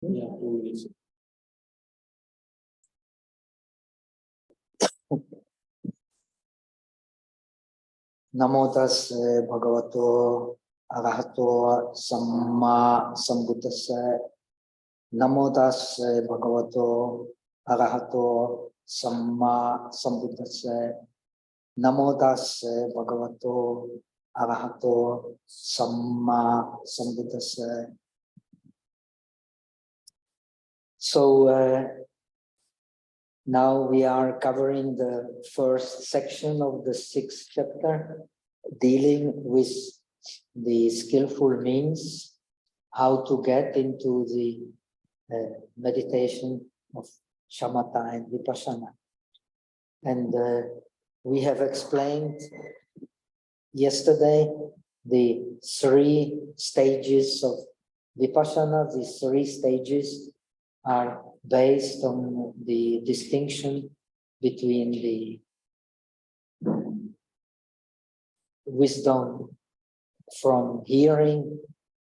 Yeah, 2 minutes. Namo tassa bhagavato arahato samma sambuddhassa. Namo tassa bhagavato arahato samma sambuddhassa. Namo tassa bhagavato arahato samma sambuddhassa. So now we are covering the first section of the 6th chapter, dealing with the skillful means, how to get into the meditation of shamatha and vipassana. And we have explained yesterday the 3 stages of vipassana. These 3 stages are based on the distinction between the wisdom from hearing,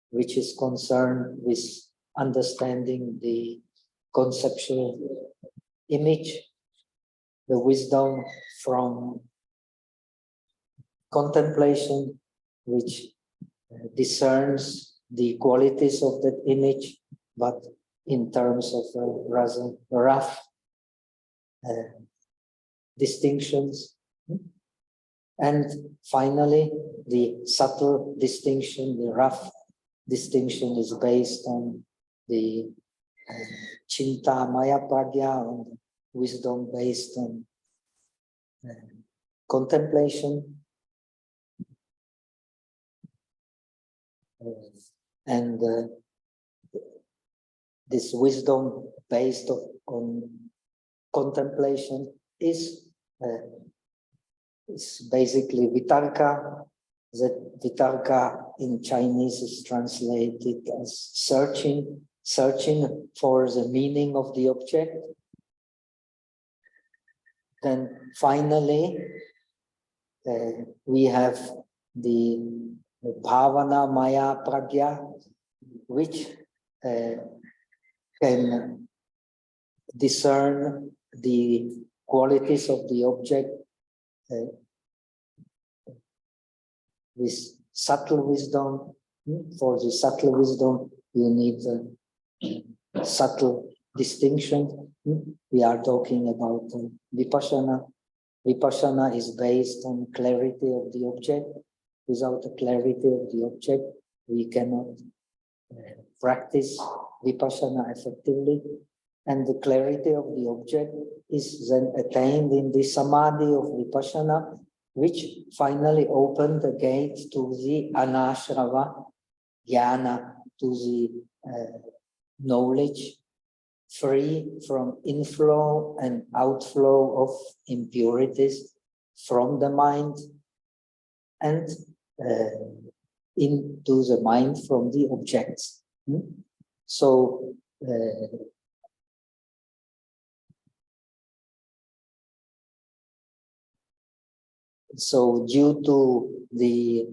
which is concerned with understanding the conceptual image, the wisdom from contemplation, which discerns the qualities of that image, but in terms of rather rough distinctions. And finally, the subtle distinction, the rough distinction, is based on the Chinta Maya Pragya, on wisdom based on contemplation. And this wisdom based on contemplation is basically vitarka. That vitarka in Chinese is translated as searching for the meaning of the object. Then finally, we have the bhavana maya pragya, which can discern the qualities of the object with subtle wisdom. For the subtle wisdom, you need a subtle distinction. We are talking about vipassana. Vipassana is based on clarity of the object. Without the clarity of the object, we cannot practice vipassana effectively. And the clarity of the object is then attained in the samadhi of vipassana, which finally opened the gate to the anashrava jnana, to the knowledge free from inflow and outflow of impurities from the mind and into the mind from the objects. So due to the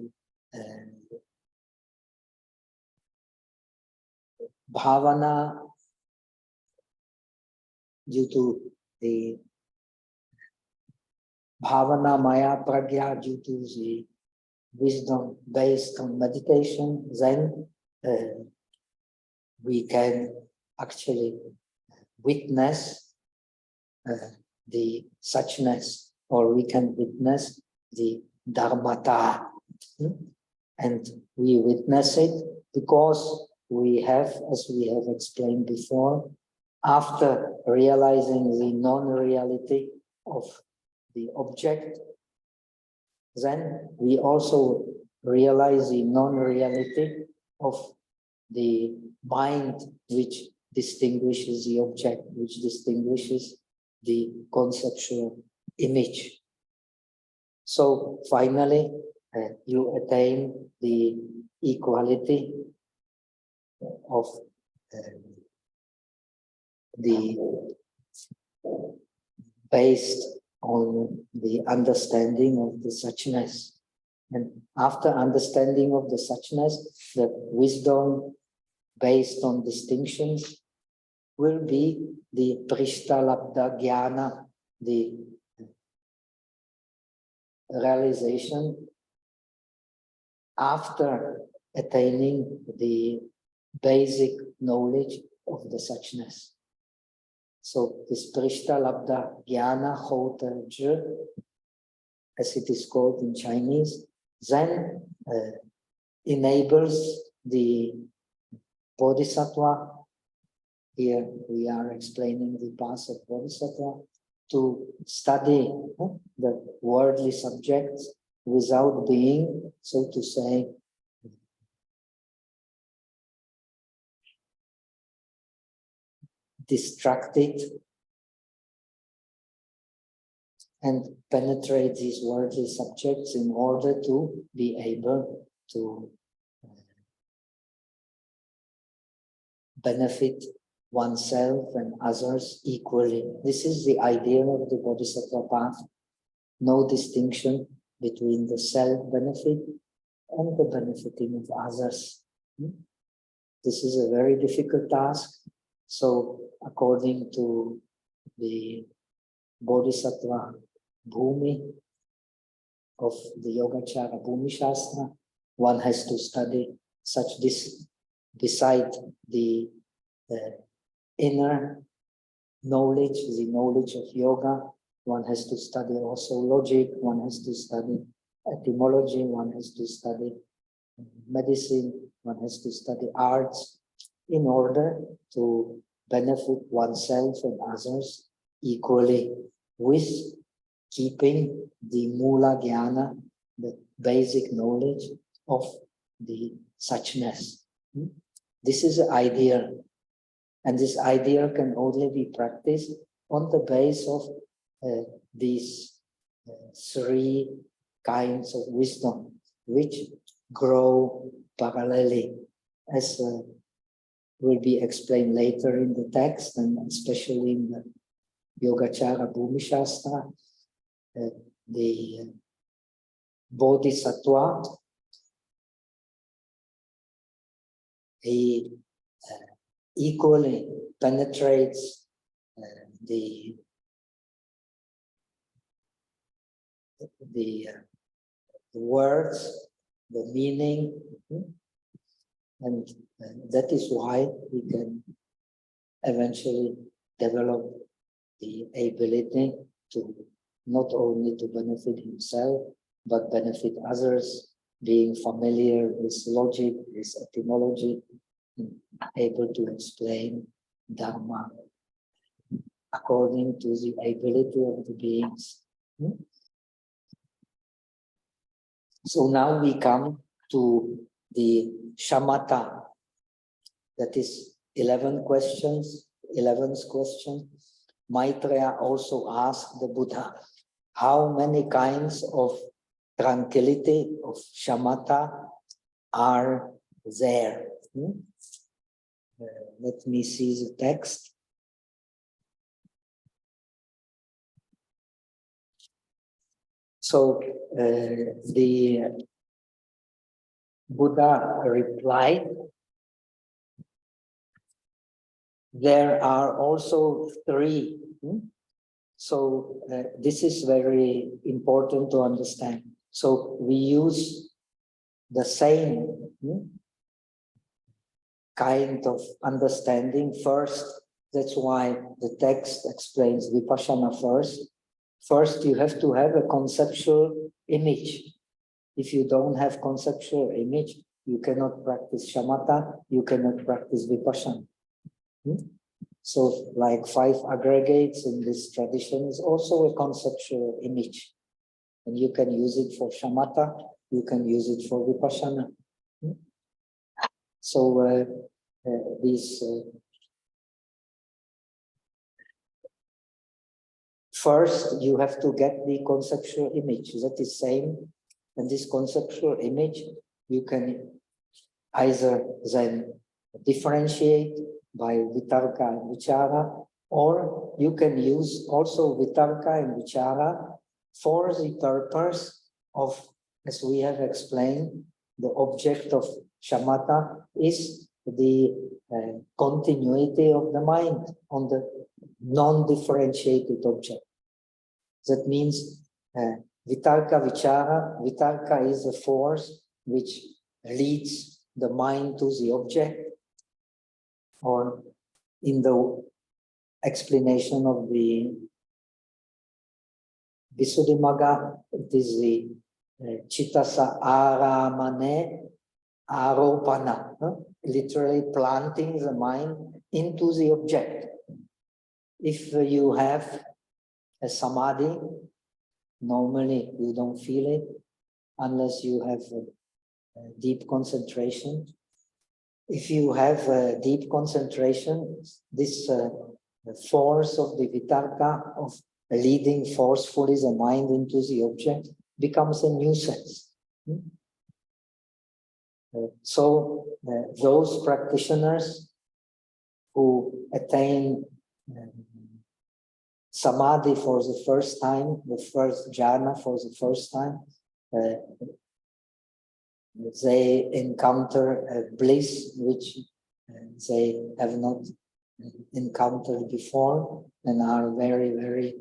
bhavana, due to the bhavana maya pragya, due to the wisdom based on meditation, then we can actually witness the suchness, or we can witness the dharmata. And we witness it because we have, as we have explained before, after realizing the non-reality of the object, then we also realize the non-reality of the mind, which distinguishes the object, which distinguishes the conceptual image. So finally, you attain the equality of based on the understanding of the suchness. And after understanding of the suchness, the wisdom based on distinctions will be the Prishtalabdha Jnana, the realization after attaining the basic knowledge of the suchness. So this Prishtalabdha Jnana Hota Je, as it is called in Chinese, then enables the Bodhisattva, here we are explaining the path of Bodhisattva, to study the worldly subjects without being, so to say, distracted, and penetrate these worldly subjects in order to be able to benefit oneself and others equally. This is the idea of the Bodhisattva path. No distinction between the self-benefit and the benefiting of others. This is a very difficult task. So according to the Bodhisattva Bhumi of the Yogācāra Bhumi Shastra, one has to study such this beside the inner knowledge, the knowledge of yoga. One has to study also logic, one has to study etymology, one has to study medicine, one has to study arts in order to benefit oneself and others equally, with keeping the Mula Jnana, the basic knowledge of the suchness. This is the ideal, and this ideal can only be practiced on the base of these three kinds of wisdom, which grow parallelly, as will be explained later in the text, and especially in the Yogācāra Bhumi Shastra. The Bodhisattva, he equally penetrates the words, the meaning, and that is why he can eventually develop the ability to not only to benefit himself, but benefit others, being familiar with logic, with etymology, and able to explain Dharma according to the ability of the beings. So now we come to the shamatha, that is 11th question. Maitreya also asked the Buddha, how many kinds of tranquility, of shamatha, are there? Let me see the text. So the Buddha replied, there are also three. So this is very important to understand. So we use the same kind of understanding first. That's why the text explains vipassana first. First, you have to have a conceptual image. If you don't have conceptual image, you cannot practice shamatha, you cannot practice vipassana. So like 5 aggregates in this tradition is also a conceptual image. And you can use it for shamatha, you can use it for vipassana. So first you have to get the conceptual image, that is same. And this conceptual image, you can either then differentiate by vitarka and vichara, or you can use also vitarka and vichara for the purpose of, as we have explained, the object of shamatha is the continuity of the mind on the non-differentiated object. That means vitarka vichara. Vitarka is a force which leads the mind to the object, or in the explanation of the Visuddhimagga, it is the chittasa aramane aropana, literally planting the mind into the object. If you have a samadhi, normally you don't feel it unless you have a deep concentration. If you have a deep concentration, this force of the vitarka, of leading forcefully the mind into the object, becomes a nuisance. So those practitioners who attain samadhi for the first time, the first jhana for the first time, they encounter a bliss which they have not encountered before and are very, very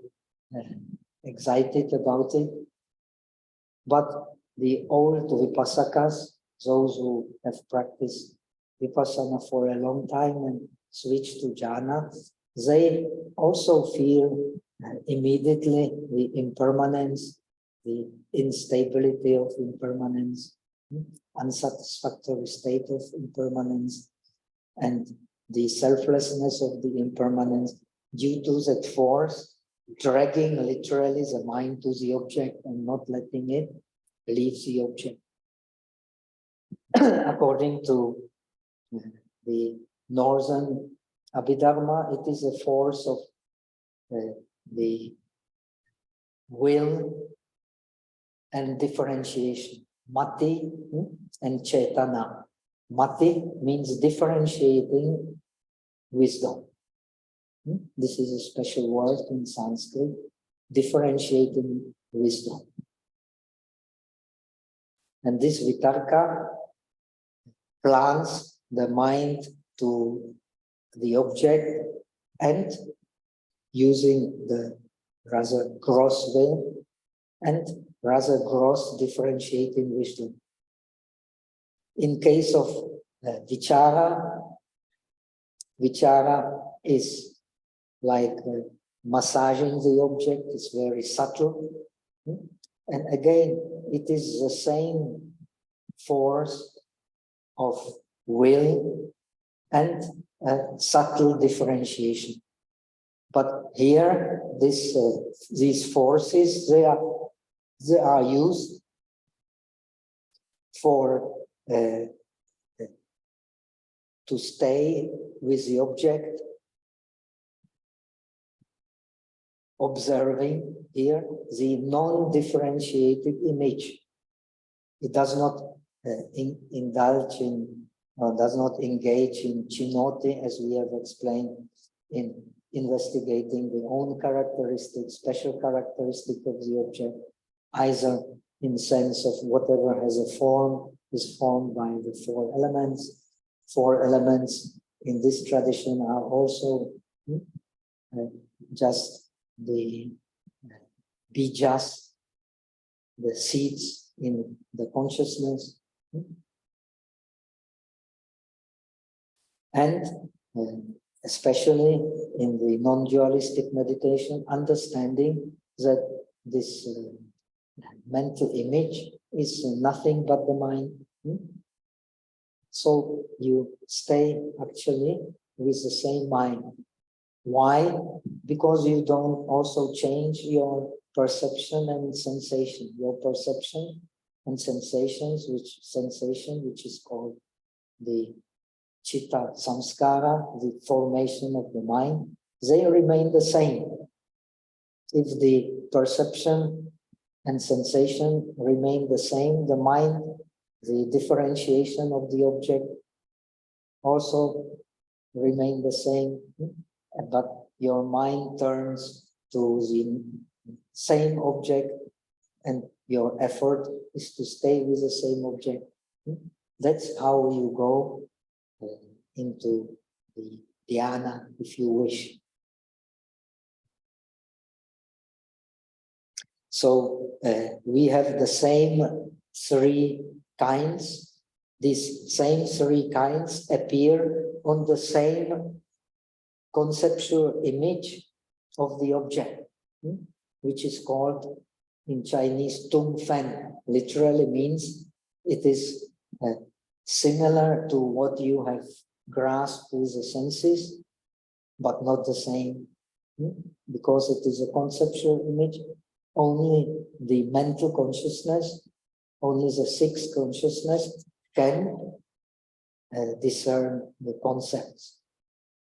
excited about it. But the old vipassakas, those who have practiced vipassana for a long time and switched to jhana, they also feel immediately the impermanence, the instability of impermanence, unsatisfactory state of impermanence, and the selflessness of the impermanence due to that force dragging literally the mind to the object and not letting it leave the object. According to the northern Abhidharma, it is a force of the will and differentiation. Mati and Chetana. Mati means differentiating wisdom. This is a special word in Sanskrit, differentiating wisdom. And this vitarka plants the mind to the object and using the rather gross will and rather gross differentiating wisdom. In case of vichara, vichara is like massaging the object, it's very subtle. And again, it is the same force of will and subtle differentiation. But here, these forces, they are used for to stay with the object, observing here the non-differentiated image. It does not indulge in, or does not engage in chinoti, as we have explained, in investigating the own characteristics, special characteristic of the object, either in sense of whatever has a form is formed by the four elements. Four elements in this tradition are also just the bijas, the seeds in the consciousness. And especially in the non-dualistic meditation, understanding that this mental image is nothing but the mind. So you stay actually with the same mind. Why? Because you don't also change your perception and sensation. Your perception and sensations, which is called the chitta samskara, the formation of the mind, they remain the same. If the perception and sensation remain the same, the mind, the differentiation of the object also remain the same, but your mind turns to the same object and your effort is to stay with the same object. That's how you go into the dhyana, if you wish. So we have the same three kinds. These same three kinds appear on the same conceptual image of the object, which is called in Chinese tung fan. Literally means it is similar to what you have grasped with the senses, but not the same, because it is a conceptual image. Only the mental consciousness, only the sixth consciousness can discern the concepts.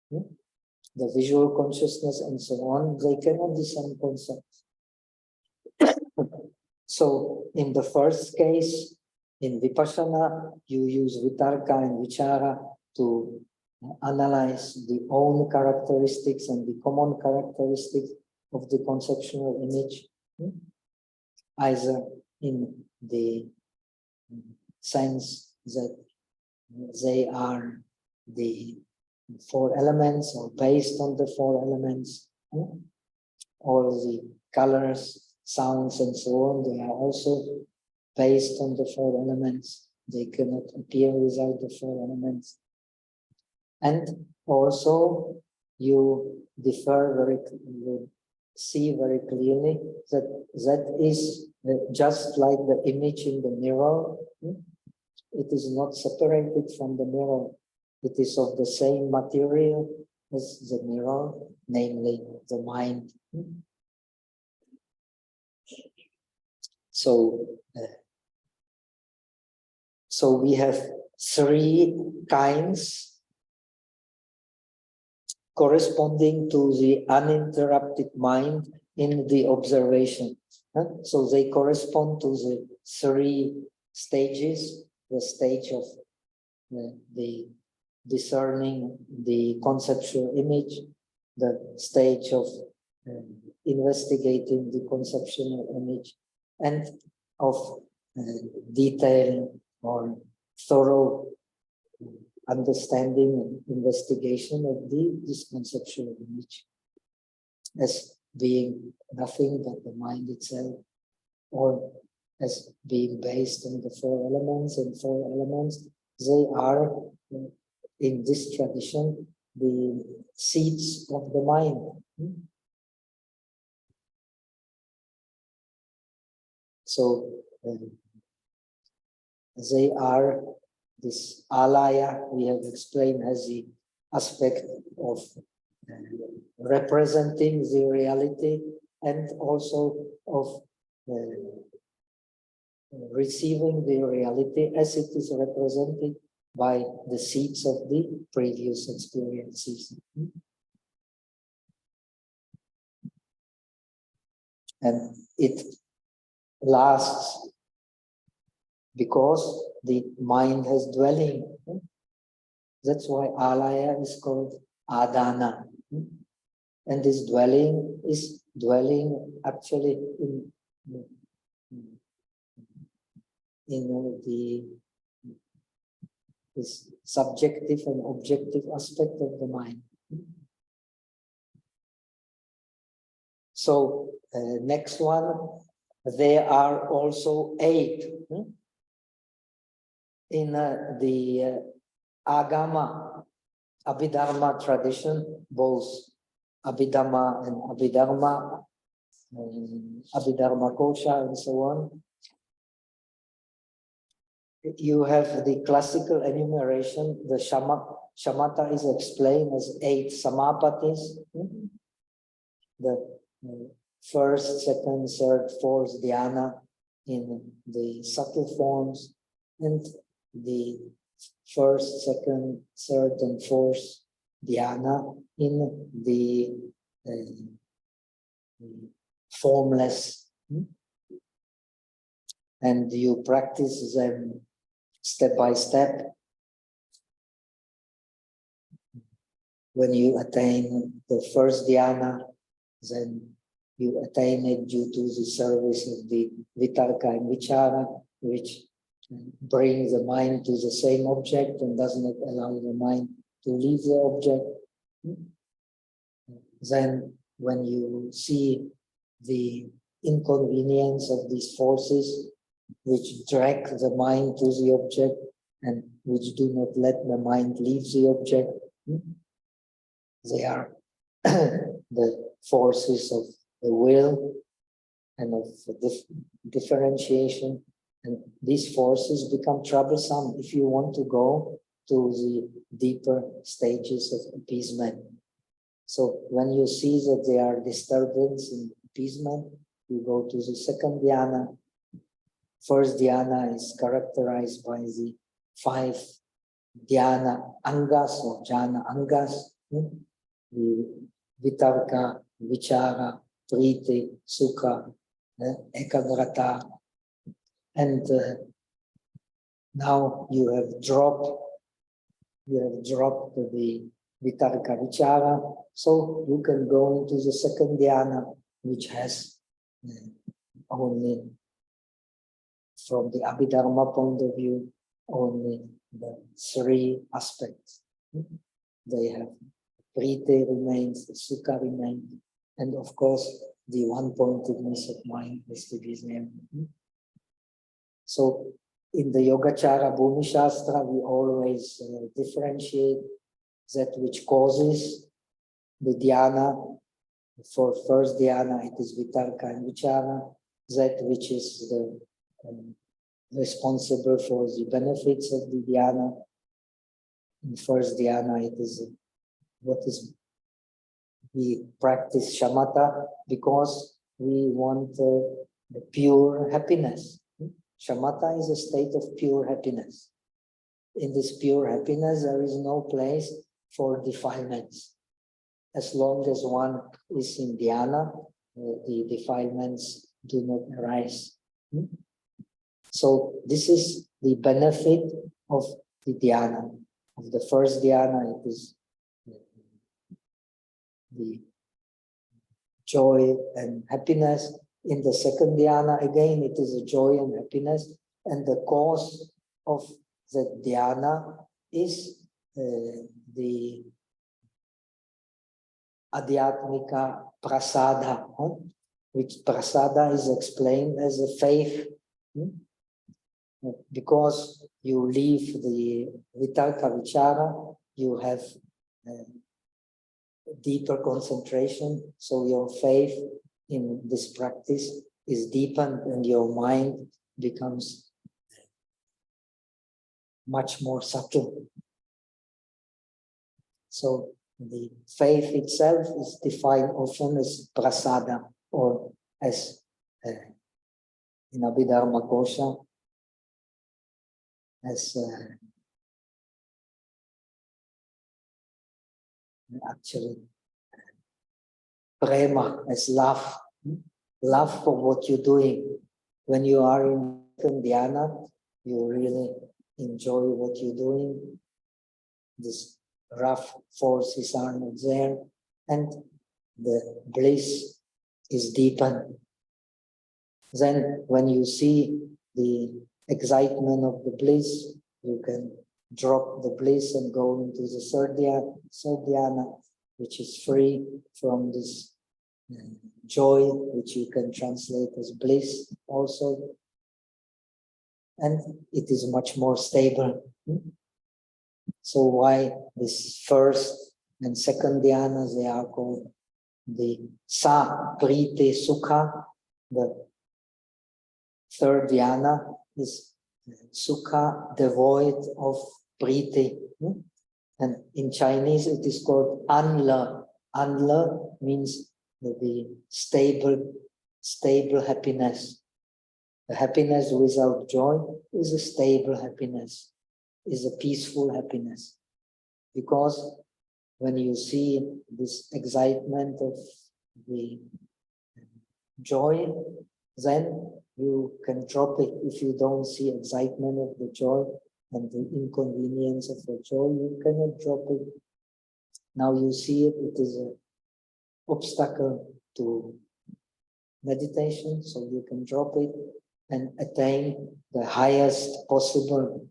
The visual consciousness and so on, they cannot discern concepts. So in the first case, in Vipassana, you use Vitarka and Vichara to analyze the own characteristics and the common characteristics of the conceptual image, either in the sense that they are the four elements or based on the four elements, or the colors, sounds, and so on, they are also based on the four elements. They cannot appear without the four elements. And also you see very clearly that that is just like the image in the mirror. It is not separated from the mirror. It is of the same material as the mirror, namely the mind. So we have three kinds corresponding to the uninterrupted mind in the observation. So they correspond to the three stages: the stage of the discerning the conceptual image, the stage of investigating the conceptual image, and of detailed or thorough understanding and investigation of this conceptual image as being nothing but the mind itself, or as being based on the four elements, and four elements, they are, in this tradition, the seeds of the mind. So they are this alaya, we have explained, as the aspect of representing the reality and also of receiving the reality as it is represented by the seeds of the previous experiences. And it lasts because the mind has dwelling. That's why alaya is called adana. And this dwelling is dwelling actually in this subjective and objective aspect of the mind. So next one, there are also 8 in the Agama, Abhidharma tradition, both Abhidhamma and Abhidharma, Abhidharma Kosha and so on. You have the classical enumeration. The shamatha is explained as 8 samapatis. The first, second, third, fourth dhyana in the subtle forms, and the first, second, third, and fourth dhyana in the formless. And you practice them step by step. When you attain the first dhyana, then you attain it due to the service of the vitarka and vichara, which brings the mind to the same object and does not allow the mind to leave the object. Then when you see the inconvenience of these forces which drag the mind to the object and which do not let the mind leave the object, they are the forces of the will and of differentiation. And these forces become troublesome if you want to go to the deeper stages of appeasement. So when you see that there are disturbance in appeasement, you go to the second dhyana. First dhyana is characterized by the 5 dhyana angas or jhana angas, the vitarka, vichara, priti, sukha, ekagrata. And now you have dropped the vitarka vichara, so you can go into the second dhyana, which has only, from the Abhidharma point of view, only the 3 aspects. They have priti remains, the sukha remains, and of course the one-pointedness of mind is to be there. So in the Yogācāra Bhumi Shastra, we always differentiate that which causes the dhyana. For first dhyana, it is vitarka and vichara. That which is the responsible for the benefits of the dhyana. In first dhyana, it is what is we practice shamatha because we want the pure happiness. Shamatha is a state of pure happiness. In this pure happiness, there is no place for defilements. As long as one is in dhyana, the defilements do not arise. So this is the benefit of the dhyana. Of the first dhyana, it is the joy and happiness. In the second dhyana, again, it is a joy and happiness. And the cause of the dhyana is the adhyatmika prasada, which prasada is explained as a faith. Because you leave the vitarka vichara, you have deeper concentration, so your faith in this practice is deepened and your mind becomes much more subtle. So the faith itself is defined often as prasada, or as in Abhidharma Kosha, as actually prema, as love, love for what you're doing. When you are in dhyana, you really enjoy what you're doing. These rough forces are not there, and the bliss is deepened. Then when you see the excitement of the bliss, you can drop the bliss and go into the third dhyana, which is free from this joy, which you can translate as bliss also. And it is much more stable. So why this first and second dhyana, they are called the sa, priti, sukha. The third dhyana is sukha devoid of priti. And in Chinese it is called anla. Anla means the stable happiness. The happiness without joy is a stable happiness, is a peaceful happiness. Because when you see this excitement of the joy, then you can drop it. If you don't see excitement of the joy and the inconvenience of the joy, you cannot drop it. Now you see it, it is an obstacle to meditation, so you can drop it and attain the highest possible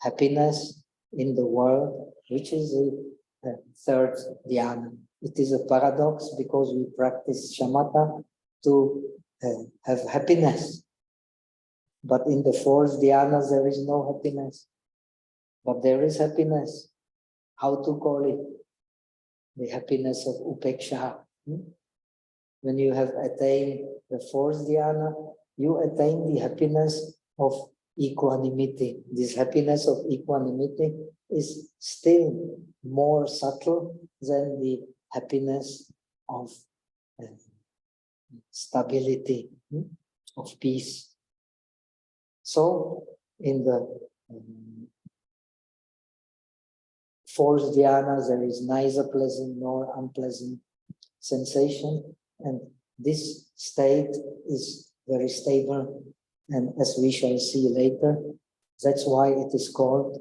happiness in the world, which is the third dhyana. It is a paradox because we practice shamatha to have happiness. But in the fourth dhyana, there is no happiness. But there is happiness. How to call it? The happiness of upeksha. When you have attained the fourth dhyana, you attain the happiness of equanimity. This happiness of equanimity is still more subtle than the happiness of stability, of peace. So, in the fourth dhyana, there is neither pleasant nor unpleasant sensation, and this state is very stable, and as we shall see later, that's why it is called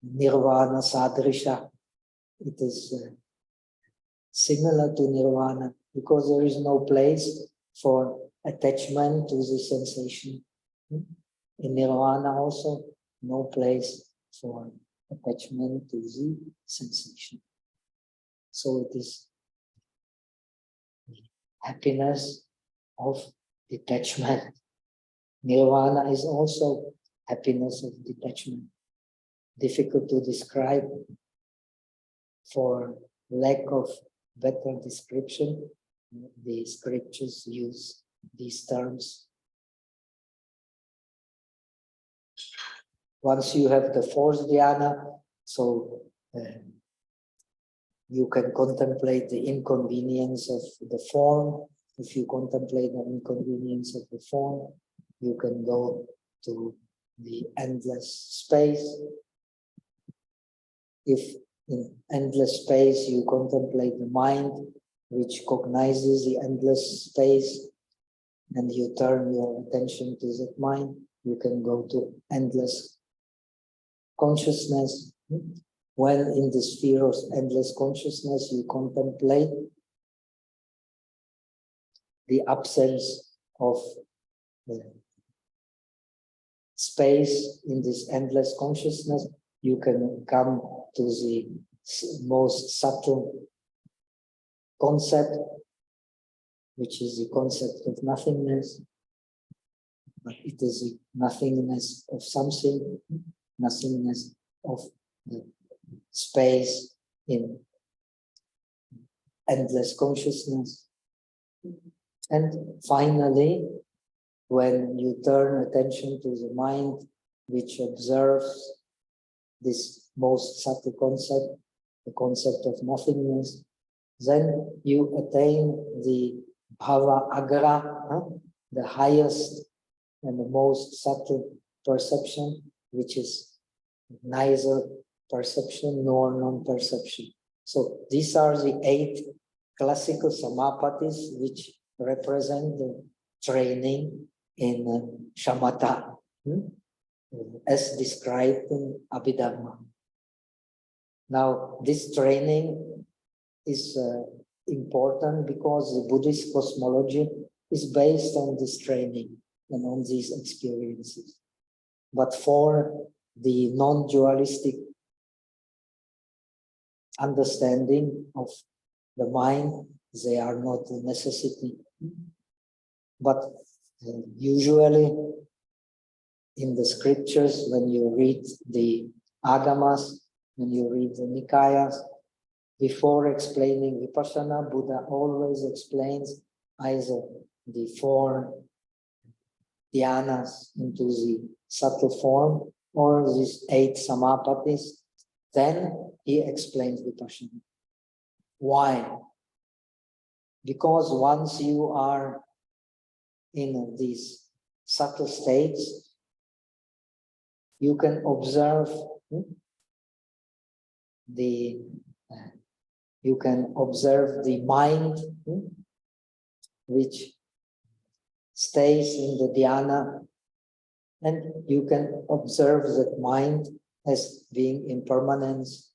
nirvana sadrisha. It is similar to nirvana because there is no place for attachment to the sensation. In nirvana also, no place for attachment to the sensation. So it is happiness of detachment. Nirvana is also happiness of detachment. Difficult to describe. For lack of better description, the scriptures use these terms. Once you have the fourth dhyana, so you can contemplate the inconvenience of the form. If you contemplate the inconvenience of the form, you can go to the endless space. If in endless space you contemplate the mind, which cognizes the endless space, and you turn your attention to that mind, you can go to endless consciousness. When in the sphere of endless consciousness you contemplate the absence of space in this endless consciousness, you can come to the most subtle concept, which is the concept of nothingness. But it is the nothingness of something, nothingness of the space in endless consciousness. And finally, when you turn attention to the mind, which observes this most subtle concept, the concept of nothingness, then you attain the bhava agra, the highest and the most subtle perception, which is neither perception nor non-perception. So these are the 8 classical samapatis which represent the training in shamatha, as described in Abhidharma. Now, this training is important because the Buddhist cosmology is based on this training and on these experiences. But for the non-dualistic understanding of the mind, they are not a necessity. But usually in the scriptures, when you read the agamas, when you read the nikayas, before explaining vipassana, Buddha always explains either the 4 dhyanas into the subtle form or these 8 samapatis. Then he explains vipassana. Why? Because once you are in these subtle states, you can observe the mind, which stays in the dhyana, and you can observe that mind as being impermanence,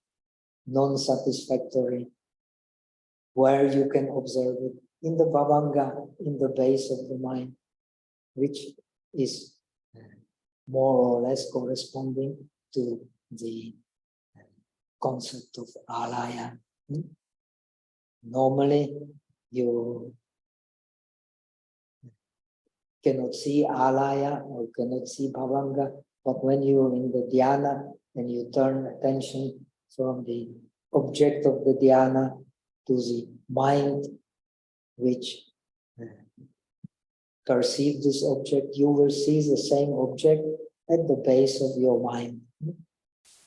non-satisfactory, where you can observe it in the bhavanga, in the base of the mind, which is more or less corresponding to the concept of alaya. Normally, you cannot see alaya or cannot see bhavanga, but when you're in the dhyana and you turn attention from the object of the dhyana to the mind which perceives this object, you will see the same object at the base of your mind.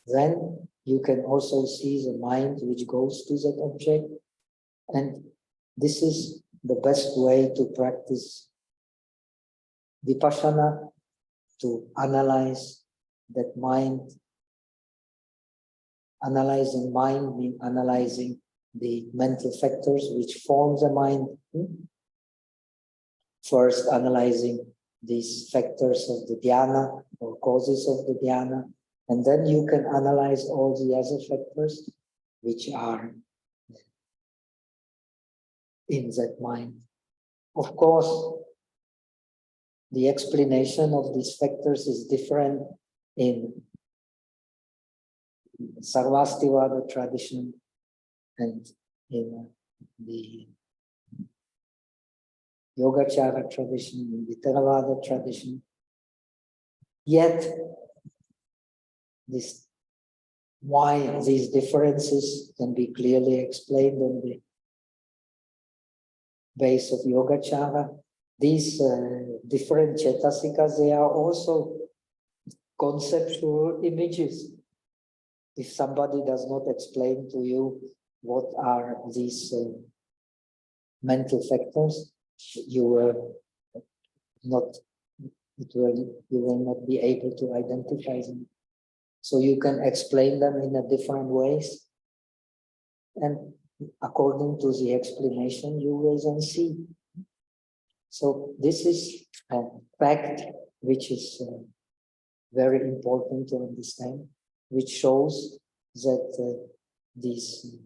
Then you can also see the mind which goes to that object, and this is the best way to practice vipassana, to analyze that mind. Analyzing mind means analyzing the mental factors which form the mind. First, analyzing these factors of the dhyana or causes of the dhyana, and then you can analyze all the other factors which are in that mind. Of course, the explanation of these factors is different in Sarvastivada tradition and in the Yogācāra tradition, in the Theravada tradition. Yet, why these differences can be clearly explained on the base of Yogācāra. These different cetasikas, they are also conceptual images. If somebody does not explain to you what are these mental factors, you will not be able to identify them. So you can explain them in a different ways, and according to the explanation, you will then see. So this is a fact which is very important to understand, which shows that these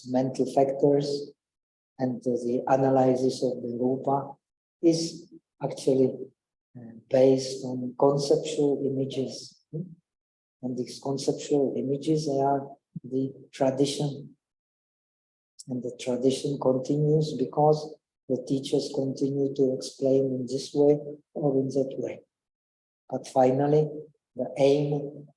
mental factors and the analysis of the rupa is actually based on conceptual images. And these conceptual images, they are the tradition. And the tradition continues because the teachers continue to explain in this way or in that way. But finally, the aim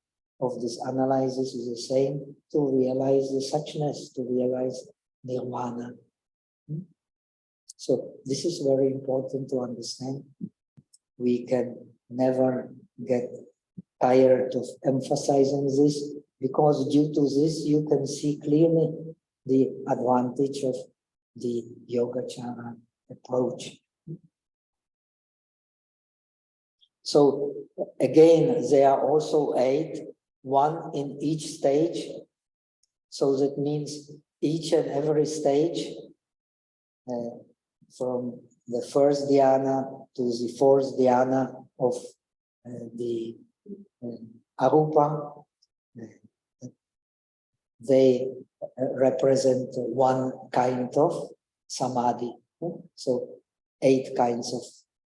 of this analysis is the same: to realize the suchness, to realize nirvana. So this is very important to understand. We can never get tired of emphasizing this, because due to this you can see clearly the advantage of the Yogācāra approach. So again, there are also 8, 1 in each stage. So that means each and every stage, from the first dhyana to the 4th dhyana of the arupa, they represent 1 kind of samadhi. So 8 kinds of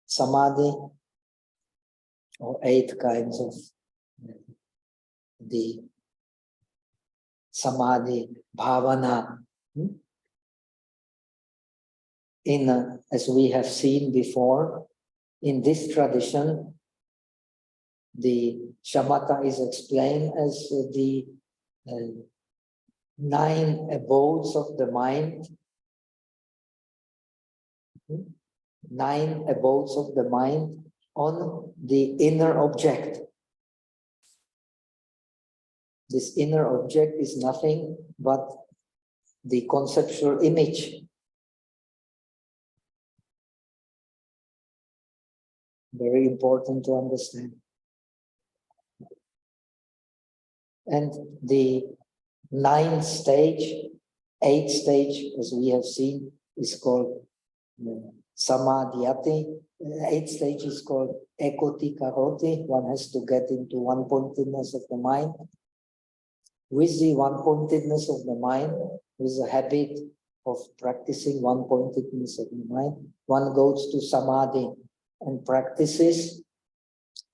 samadhi, or 8 kinds of the samadhi bhavana. As we have seen before, in this tradition, the shamatha is explained as the 9 abodes of the mind. 9 abodes of the mind on the inner object. This inner object is nothing but the conceptual image. Very important to understand. And the 9th stage, 8th stage, as we have seen, is called samadhyati. 8th stage is called ekoti karoti. One has to get into one-pointedness of the mind. With the one-pointedness of the mind, with the habit of practicing one-pointedness of the mind, one goes to samadhi and practices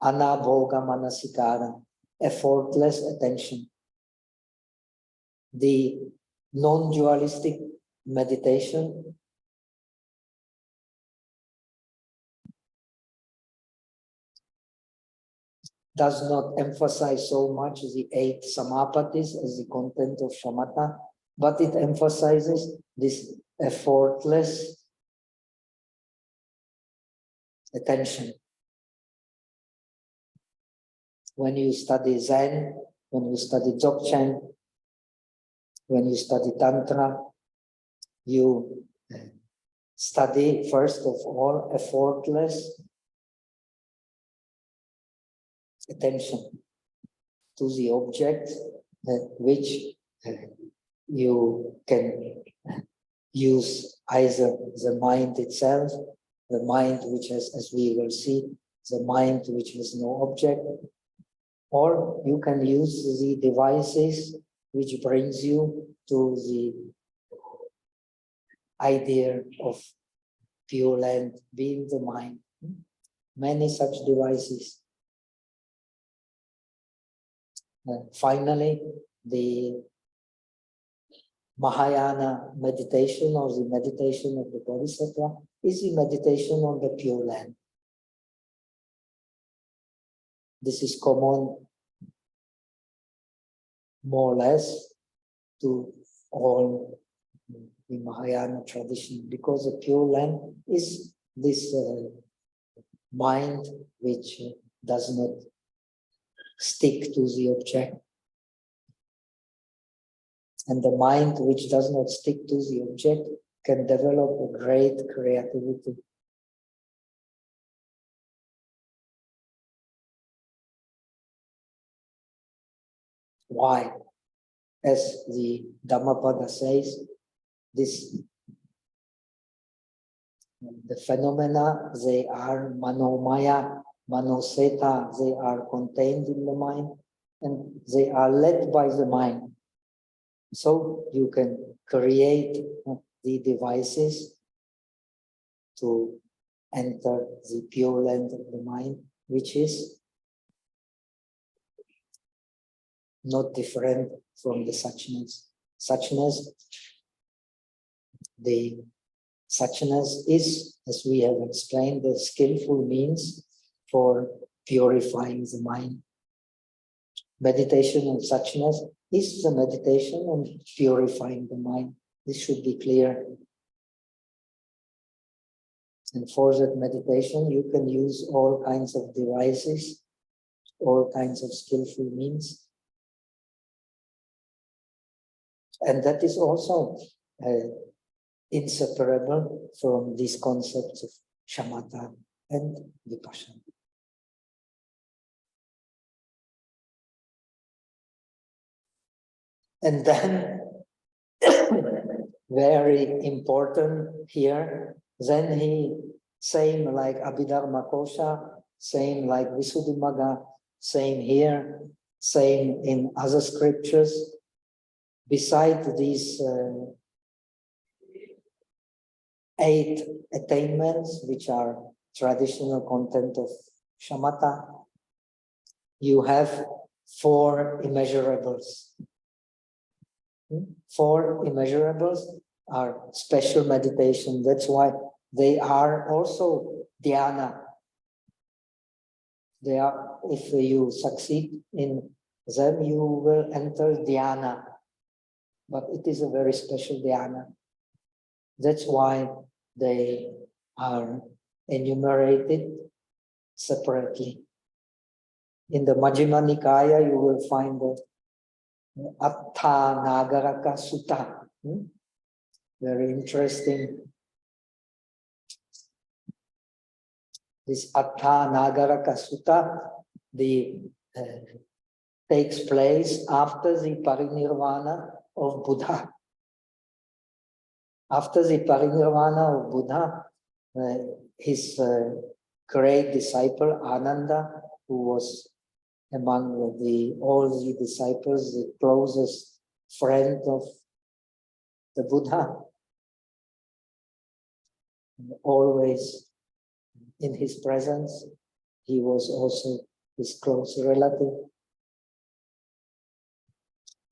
anabhoga manasikara. effortless attention. The non-dualistic meditation does not emphasize so much the 8 samapattis as the content of shamatha, but it emphasizes this effortless attention. When you study Zen, when you study Dzogchen, when you study Tantra, you study first of all effortless attention to the object which you can use either the mind itself, the mind which has, as we will see, the mind which has no object, or you can use the devices which brings you to the idea of pure land being the mind. Many such devices. Finally, the Mahayana meditation, or the meditation of the Bodhisattva, is the meditation on the pure land. This is common, more or less, to all the Mahayana tradition, because the pure land is this mind which does not stick to the object. And the mind which does not stick to the object can develop a great creativity. Why? As the Dhammapada says, the phenomena, they are manomaya, manoseta, they are contained in the mind, and they are led by the mind. So you can create the devices to enter the pure land of the mind, which is not different from the suchness. The suchness is, as we have explained, the skillful means for purifying the mind. Meditation on suchness is the meditation on purifying the mind. This should be clear. And for that meditation, you can use all kinds of devices, all kinds of skillful means. And that is also inseparable from these concepts of shamatha and vipassana. And then, very important here, then he, same like Abhidharma Kosha, same like Visuddhimagga, same here, same in other scriptures, beside these 8 attainments, which are traditional content of shamatha, you have 4 immeasurables. 4 immeasurables are special meditation. That's why they are also dhyana. They are, if you succeed in them, you will enter dhyana. But it is a very special dhyana. That's why they are enumerated separately. In the Majjhima Nikaya, you will find the Attha Nagaraka Sutta. Very interesting. This Attha Nagaraka Sutta takes place after the parinirvana of Buddha. After the parinirvana of Buddha, his great disciple Ananda, who was among all the disciples, the closest friend of the Buddha, always in his presence. He was also his close relative.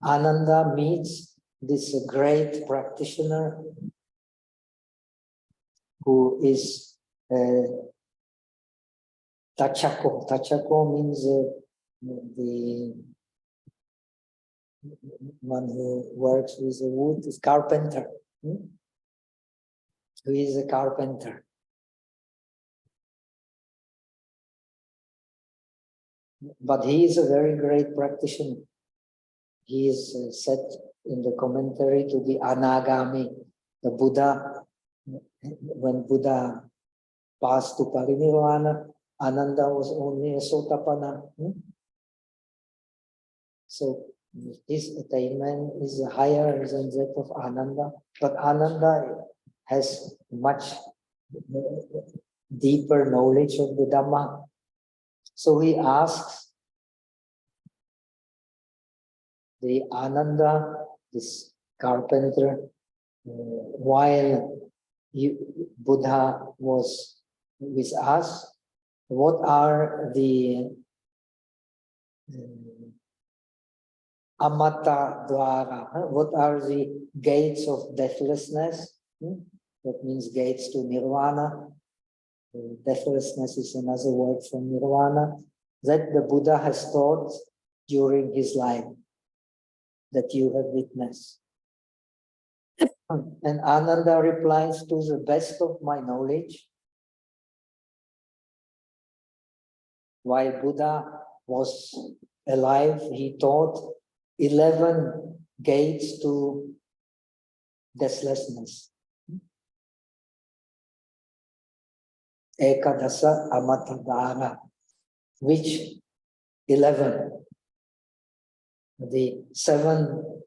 Ananda meets this great practitioner who is Tachako. Tachako means the one who works with the wood, is carpenter. Who is a carpenter. But he is a very great practitioner. He is said in the commentary to be Anagami. The Buddha, when Buddha passed to Parinirvana, Ananda was only a Sotapanna. So his attainment is higher than that of Ananda. But Ananda has much deeper knowledge of the Dhamma. So he asks the Ananda, this carpenter, while Buddha was with us, what are the amata dvara? What are the gates of deathlessness? That means gates to nirvana. Deathlessness is another word for nirvana, that the Buddha has taught during his life, that you have witnessed. And Ananda replies, to the best of my knowledge, while Buddha was alive, he taught 11 gates to deathlessness. Ekadasa amatadara, which 11? The 7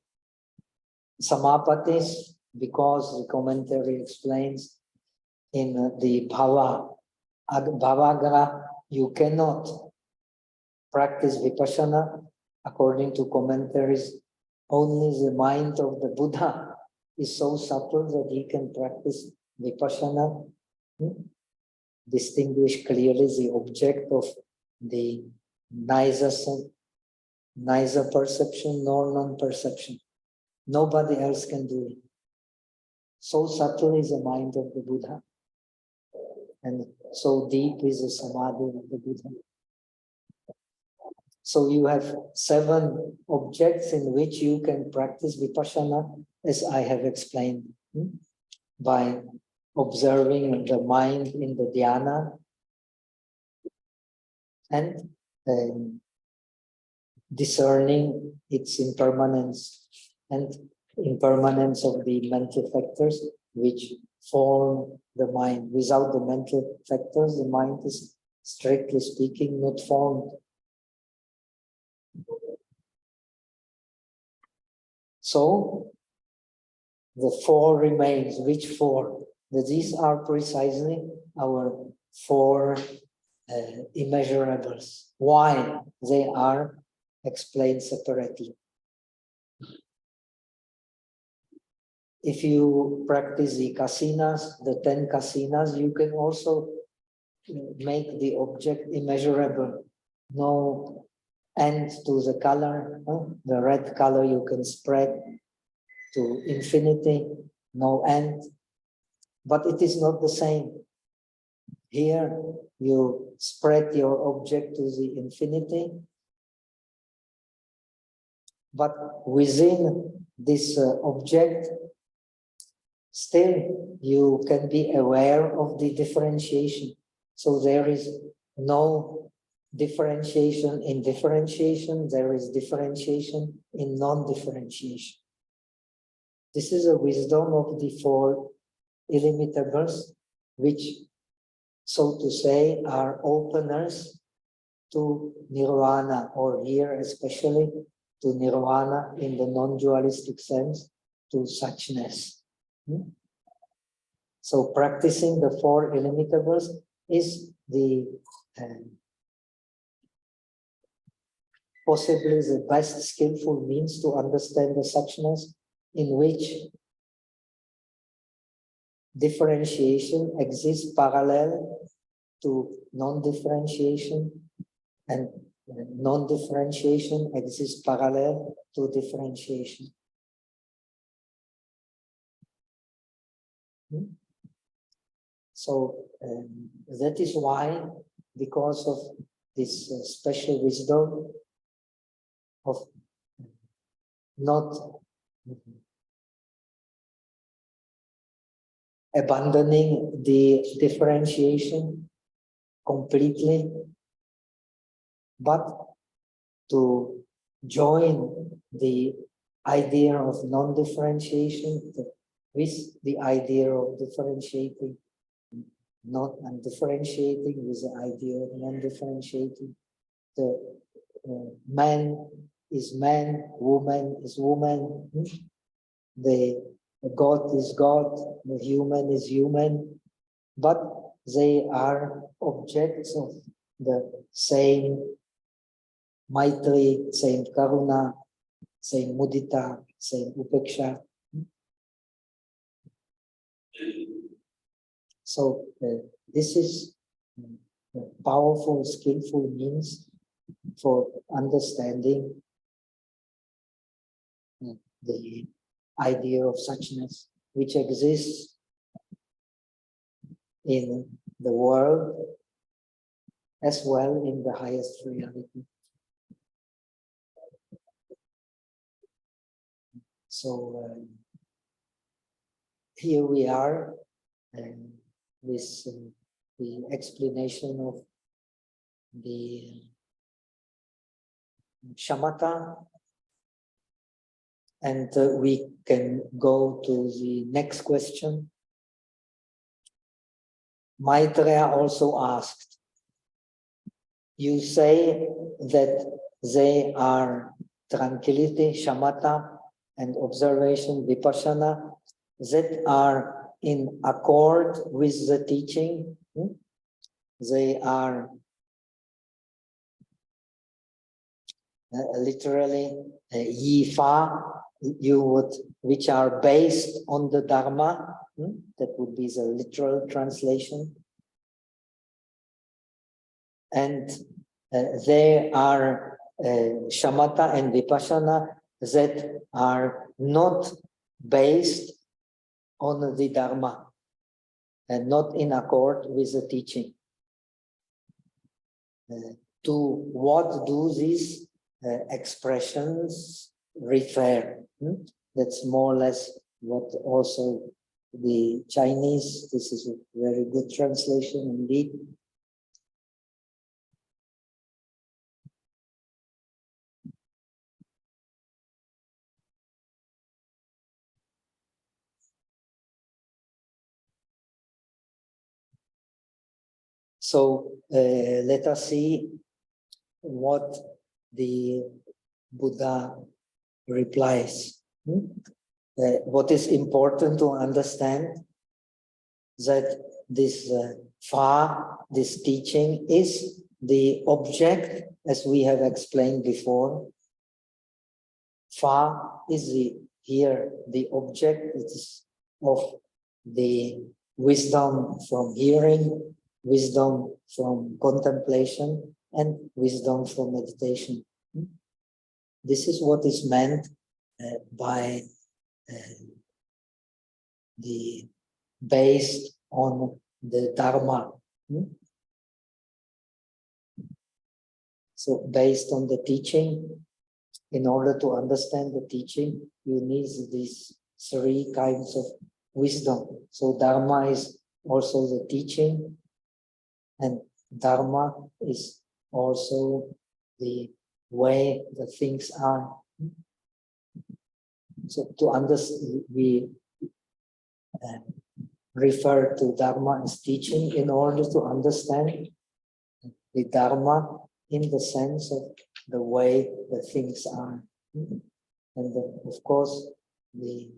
samapatis, because the commentary explains in the bhavagra, you cannot practice vipassana. According to commentaries, only the mind of the Buddha is so subtle that he can practice vipassana. Distinguish clearly the object of the neither perception nor non-perception. Nobody else can do it. So subtle is the mind of the Buddha, and so deep is the samadhi of the Buddha. So you have 7 objects in which you can practice vipassana, as I have explained, by observing the mind in the dhyana and discerning its impermanence and impermanence of the mental factors which form the mind. Without the mental factors, the mind is, strictly speaking, not formed. So the 4 remains. Which 4? These are precisely our 4 immeasurables. Why? They are explained separately. If you practice the kasinas, the 10 kasinas, you can also make the object immeasurable. No end to the color. The red color you can spread to infinity, no end. But it is not the same. Here you spread your object to the infinity, but within this object, still you can be aware of the differentiation. So there is no differentiation in differentiation, there is differentiation in non-differentiation. This is a wisdom of the 4 illimitables, which, so to say, are openers to nirvana, or here especially to nirvana in the non-dualistic sense, to suchness. So practicing the 4 illimitables is the possibly the best skillful means to understand the suchness in which differentiation exists parallel to non-differentiation, and non-differentiation exists parallel to differentiation. So that is why, because of this special wisdom of not abandoning the differentiation completely, but to join the idea of non-differentiation with the idea of differentiating, not undifferentiating with the idea of non-differentiating. The man is man, woman is woman, the God is God, the human is human, but they are objects of the same Maitri, same Karuna, same Mudita, same Upeksha. So this is a powerful, skillful means for understanding the idea of suchness, which exists in the world as well in the highest reality. So here we are with the explanation of the shamatha, and we can go to the next question. Maitreya also asked, you say that they are tranquility, shamatha, and observation, vipassana, that are in accord with the teaching. They are literally yifa, which are based on the Dharma. That would be the literal translation. And they are shamatha and vipassana that are not based on the Dharma and not in accord with the teaching. To what do these expressions refer? That's more or less what also the Chinese, this is a very good translation indeed. So let us see what the Buddha replies. What is important to understand that this this teaching is the object, as we have explained before. Fa is here the object. It is of the wisdom from hearing, wisdom from contemplation, and wisdom from meditation. This is what is meant by the based on the Dharma. So based on the teaching, in order to understand the teaching, you need these three kinds of wisdom. So Dharma is also the teaching, and Dharma is also the way the things are. So to understand, we refer to Dharma as teaching in order to understand the Dharma in the sense of the way the things are. And of course, the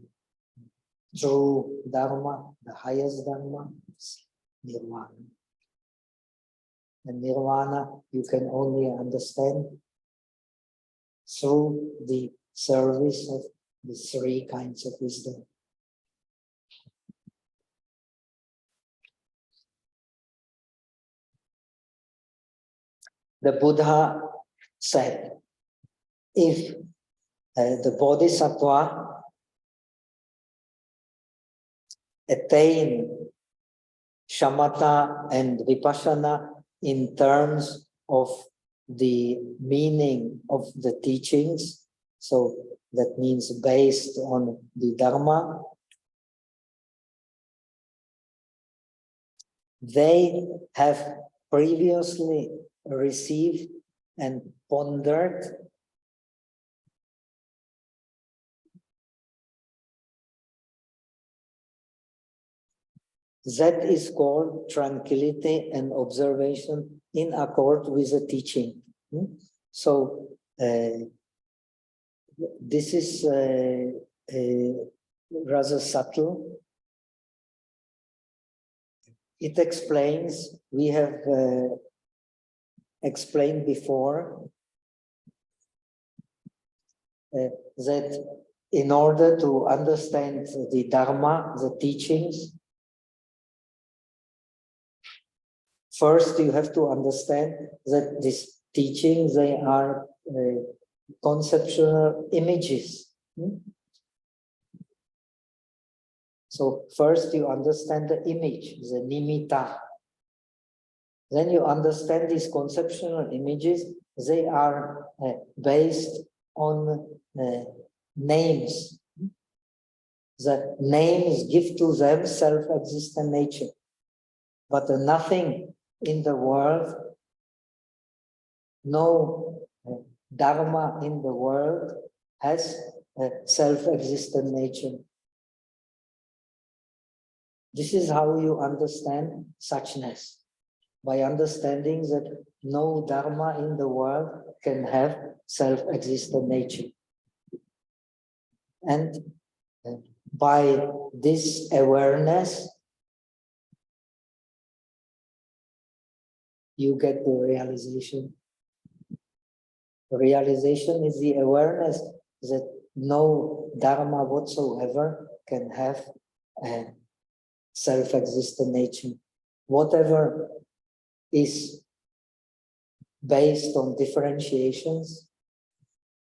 true Dharma, the highest Dharma, is Nirvana. And Nirvana you can only understand through the service of the three kinds of wisdom. The Buddha said, if the Bodhisattva attain shamatha and vipassana in terms of the meaning of the teachings, so that means based on the Dharma, they have previously received and pondered that is called tranquility and observation in accord with the teaching. So this is rather subtle. It explains, we have explained before that in order to understand the Dharma, the teachings, first you have to understand that these teachings, they are conceptual images. So first you understand the image, the nimitta. Then you understand these conceptual images. They are based on names. The names give to them self-existent nature. But nothing in the world, no Dharma in the world has a self-existent nature. This is how you understand suchness, by understanding that no Dharma in the world can have self-existent nature. And by this awareness, you get the realization. Realization is the awareness that no Dharma whatsoever can have a self-existent nature. Whatever is based on differentiations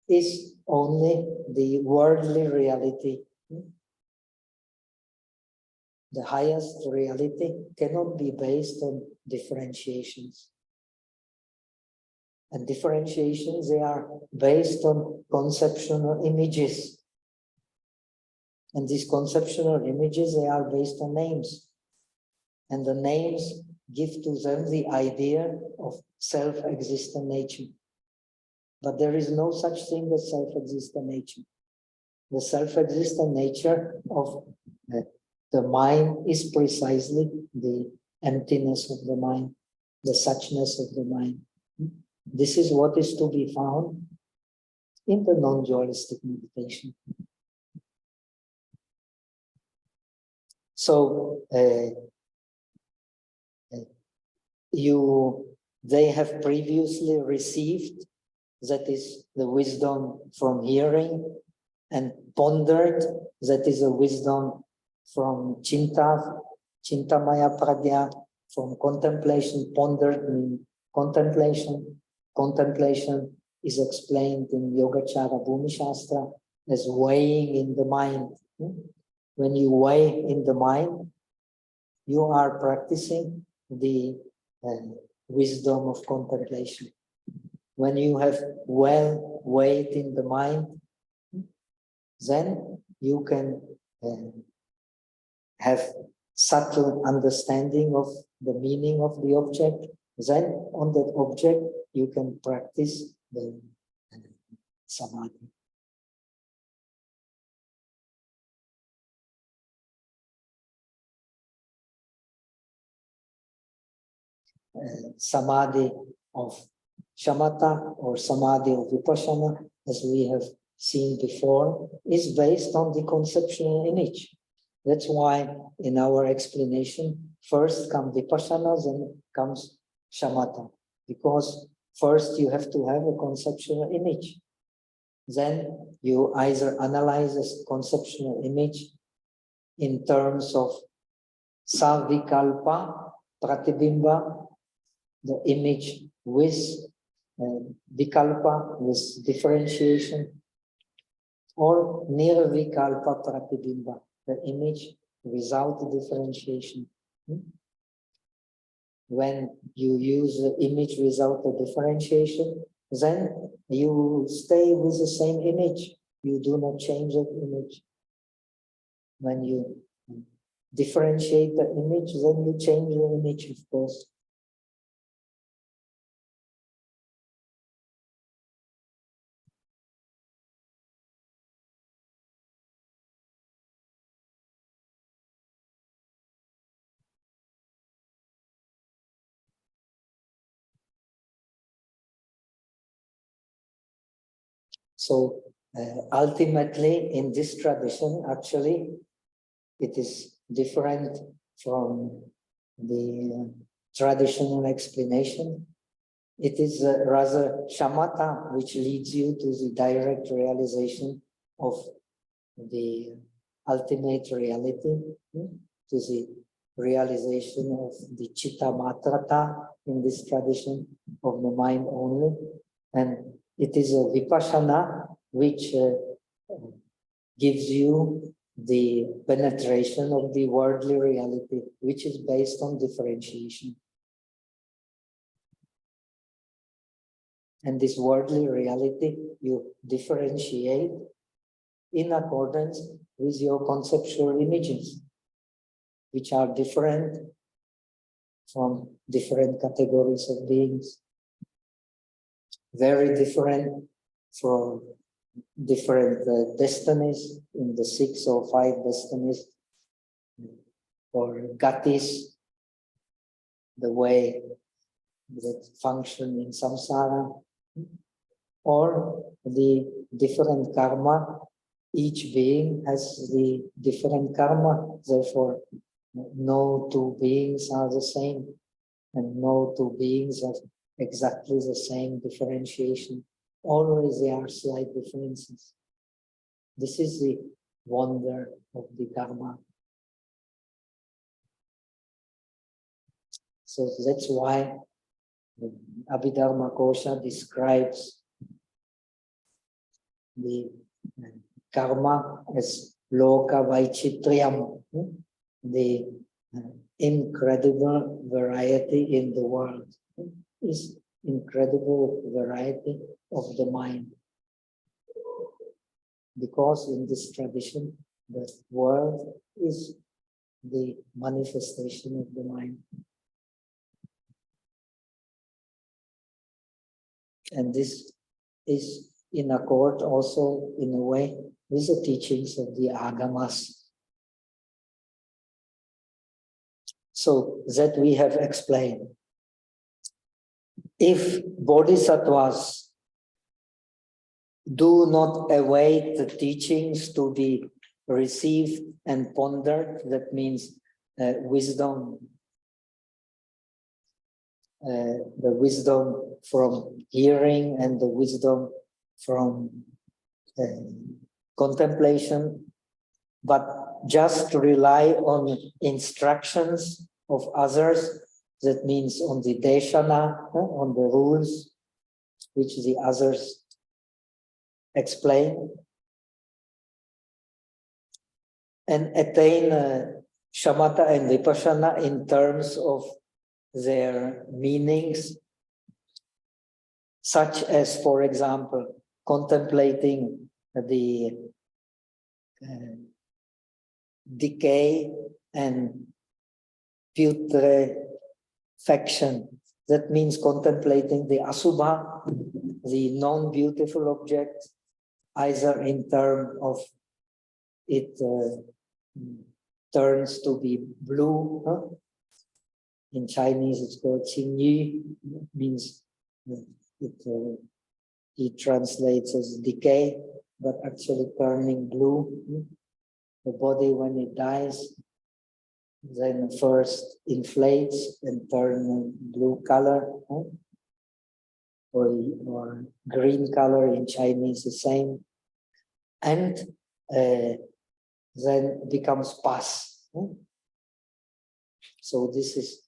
is only the worldly reality. The highest reality cannot be based on differentiations. And differentiations, they are based on conceptual images. And these conceptual images, they are based on names. And the names give to them the idea of self-existent nature. But there is no such thing as self-existent nature. The self-existent nature of the mind is precisely the emptiness of the mind, the suchness of the mind. This is what is to be found in the non-dualistic meditation. So they have previously received, that is the wisdom from hearing, and pondered, that is a wisdom from Chintamaya Pradya, from contemplation. Pondered means contemplation. Contemplation is explained in Yogācāra Bhumi Shastra as weighing in the mind. When you weigh in the mind, you are practicing the wisdom of contemplation. When you have well weighed in the mind, then you can have subtle understanding of the meaning of the object. Then on that object, you can practice the samadhi. Samadhi of shamatha or samadhi of vipassana, as we have seen before, is based on the conceptual image. That's why in our explanation, first come vipassana, then comes shamatha, because first you have to have a conceptual image. Then you either analyze this conceptual image in terms of savikalpa, pratibimba, the image with vikalpa with differentiation, or nirvikalpa pratibimba, the image without differentiation. When you use the image without a differentiation, then you stay with the same image. You do not change that image. When you differentiate the image, then you change the image, of course. So ultimately, in this tradition, actually, it is different from the traditional explanation. It is rather shamatha, which leads you to the direct realization of the ultimate reality, to the realization of the chitta matrata in this tradition of the mind only. And it is a vipassana which gives you the penetration of the worldly reality, which is based on differentiation. And this worldly reality you differentiate in accordance with your conceptual images, which are different from different categories of beings, very different from different destinies in the 6 or 5 destinies, or gatis, the way that function in samsara, or the different karma. Each being has the different karma, therefore no two beings are the same, and no two beings have exactly the same differentiation. Always there are slight differences. This is the wonder of the Dharma. So that's why the Abhidharma Kosha describes the karma as loka vaichitriyam, the incredible variety in the world. Is incredible variety of the mind. Because in this tradition, the world is the manifestation of the mind. And this is in accord also, in a way, with the teachings of the Agamas. So that we have explained. If bodhisattvas do not await the teachings to be received and pondered, that means wisdom, the wisdom from hearing and the wisdom from contemplation, but just rely on instructions of others, that means on the deshana, on the rules which the others explain, and attain shamatha and vipassana in terms of their meanings, such as, for example, contemplating the decay and putrefaction. That means contemplating the asubha, the non-beautiful object, either in terms of it turns to be blue. In Chinese, it's called qingyu, means it translates as decay, but actually turning blue. The body, when it dies, then first inflates and turns blue color, or green color in Chinese, the same, and then becomes pus. So this is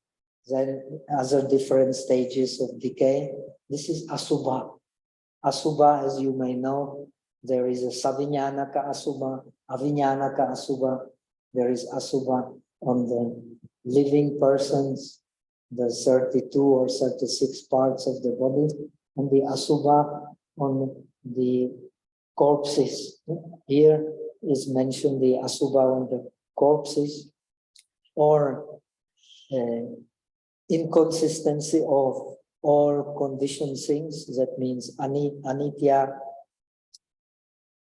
Then other different stages of decay. This is asubha. Asubha, as you may know, there is a saviññānaka asubha, aviññānaka asubha. There is asubha on the living persons, the 32 or 36 parts of the body, and the asubha on the corpses. Here is mentioned the asubha on the corpses, or inconsistency of all conditioned things. That means anitya,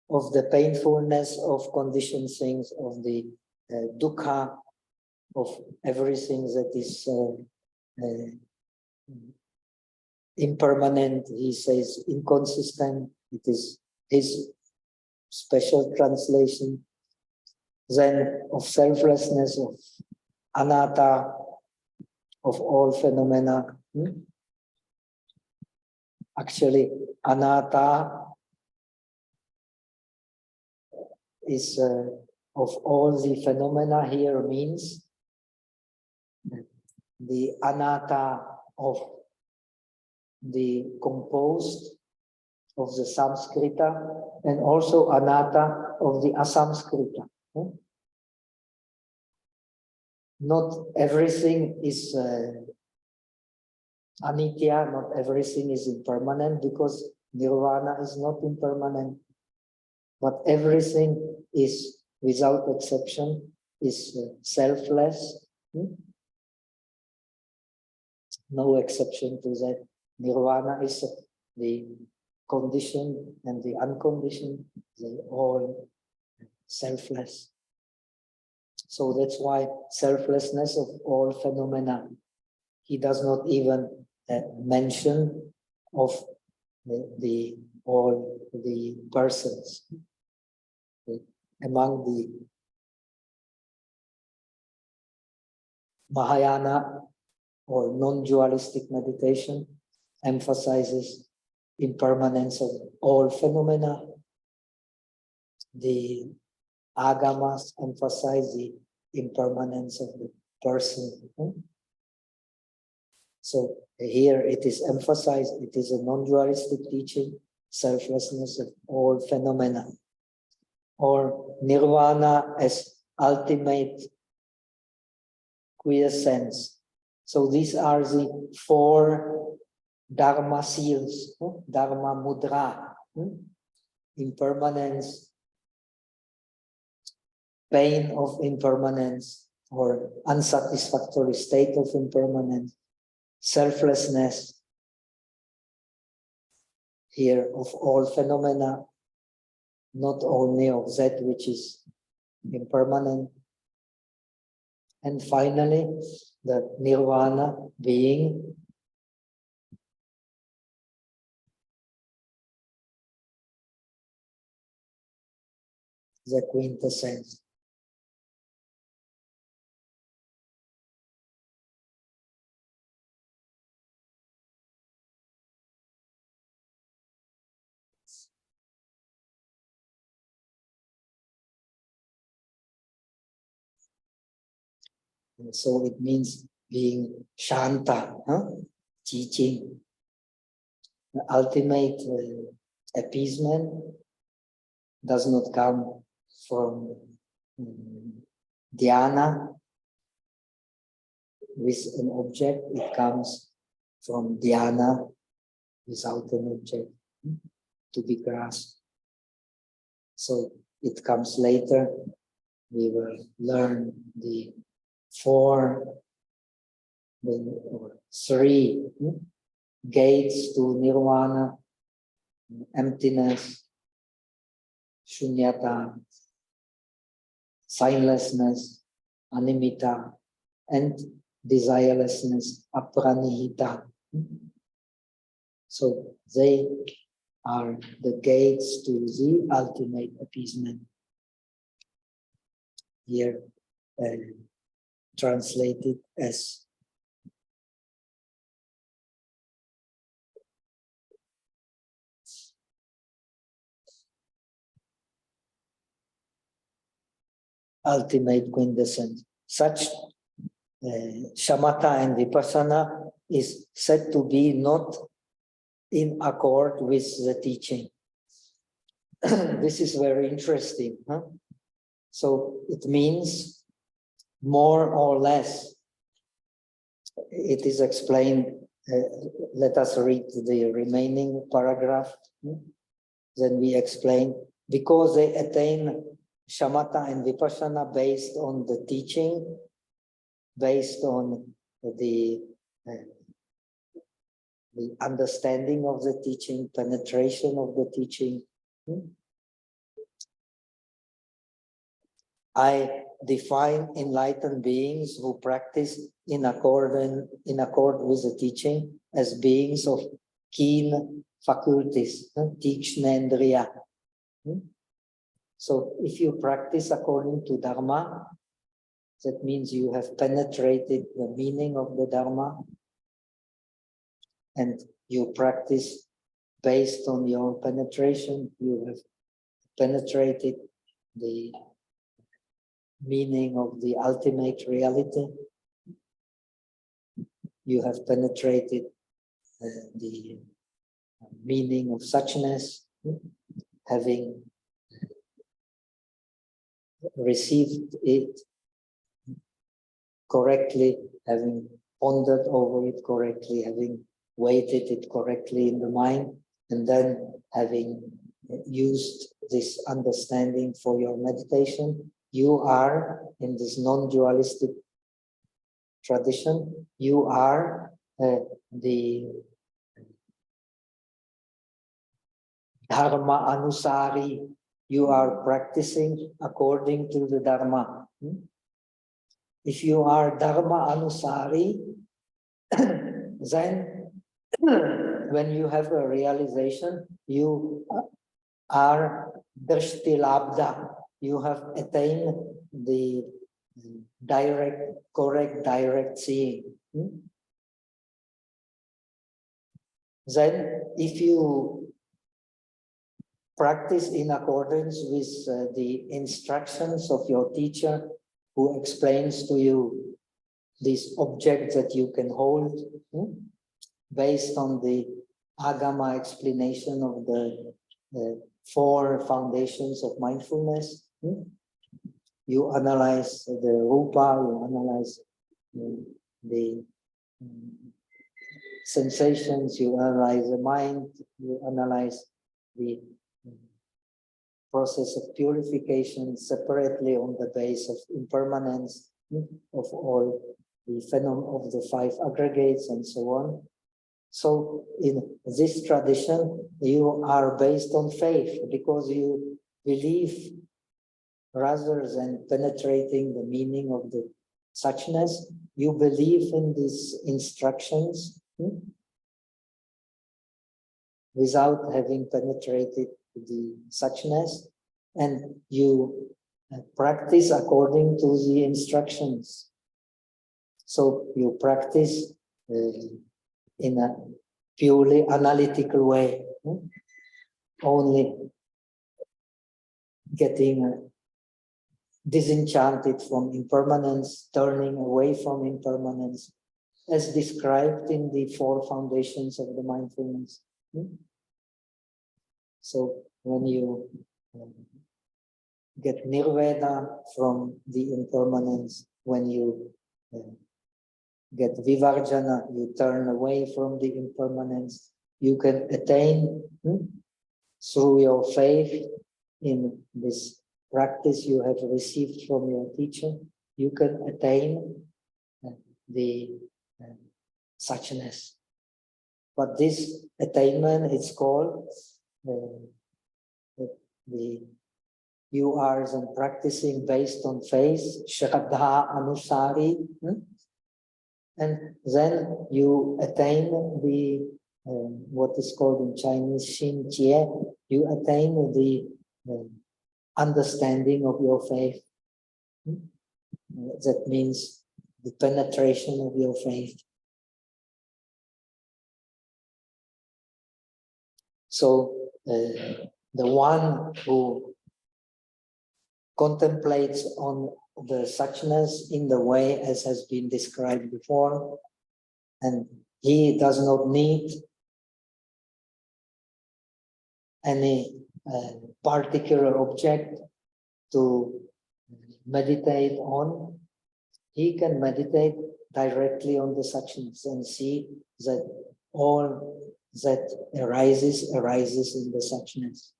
of the painfulness of conditioned things, of the dukkha, of everything that is impermanent. He says inconsistent. It is his special translation. Then of selflessness, of anatta, of all phenomena. Actually, anatta is of all the phenomena here means the anatta of the composed of the Samskrita, and also anatta of the Asamskrita. Not everything is anitya, not everything is impermanent, because nirvana is not impermanent. But everything is, without exception, is selfless. No exception to that. Nirvana is the conditioned and the unconditioned. They all selfless. So that's why selflessness of all phenomena. He does not even mention of all the persons. Among the Mahayana or non-dualistic meditation emphasizes impermanence of all phenomena. The Agamas emphasize the impermanence of the person. So here it is emphasized, it is a non-dualistic teaching, selflessness of all phenomena, or nirvana as ultimate quiescence. So these are the 4 Dharma seals, Dharma mudra, impermanence, pain of impermanence, or unsatisfactory state of impermanence, selflessness, here of all phenomena, not only of that which is impermanent. And finally, the nirvana being the quintessence. And so it means being shanta, teaching. The ultimate appeasement does not come from dhyana with an object, it comes from dhyana without an object to be grasped. So it comes later. We will learn the 4 or 3 gates to nirvana: emptiness, shunyata, signlessness, animita, and desirelessness, apranihita. So they are the gates to the ultimate appeasement. Here translated as ultimate quintessence. Such shamatha and vipassana is said to be not in accord with the teaching. This is very interesting. Huh? So it means more or less. It is explained. Let us read the remaining paragraph. Then we explain, because they attain shamatha and vipassana based on the teaching, based on the understanding of the teaching, penetration of the teaching. I define enlightened beings who practice in accord with the teaching as beings of keen faculties, tīkšnendriya. So if you practice according to Dharma, that means you have penetrated the meaning of the Dharma, and you practice based on your penetration. You have penetrated the meaning of the ultimate reality. You have penetrated the meaning of suchness, having received it correctly, having pondered over it correctly, having weighted it correctly in the mind, and then having used this understanding for your meditation. You are, in this non-dualistic tradition, you are the Dharma Anusari. You are practicing according to the Dharma. If you are Dharma Anusari, then when you have a realization, you are Drishti Labdha. You have attained the correct direct seeing. Then if you practice in accordance with the instructions of your teacher, who explains to you this object that you can hold, based on the Agama explanation of the 4 foundations of mindfulness. You analyze the rupa, you analyze the sensations, you analyze the mind, you analyze the process of purification separately on the base of impermanence of all the phenomena of the 5 aggregates and so on. So in this tradition, you are based on faith because you believe, rather than penetrating the meaning of the suchness, you believe in these instructions without having penetrated the suchness, and you practice according to the instructions. So you practice in a purely analytical way, only getting disenchanted from impermanence, turning away from impermanence, as described in the 4 foundations of the mindfulness. So when you get nirvana from the impermanence, when you get vivarjana, you turn away from the impermanence, you can attain through your faith in this practice you have received from your teacher, you can attain the suchness. But this attainment is called you are then practicing based on faith, Shraddha Anusari, and then you attain the what is called in Chinese Xin Jie, you attain the understanding of your faith. That means the penetration of your faith. So the one who contemplates on the suchness in the way as has been described before, and he does not need any particular object to meditate on. He can meditate directly on the suchness and see that all that arises in the suchness.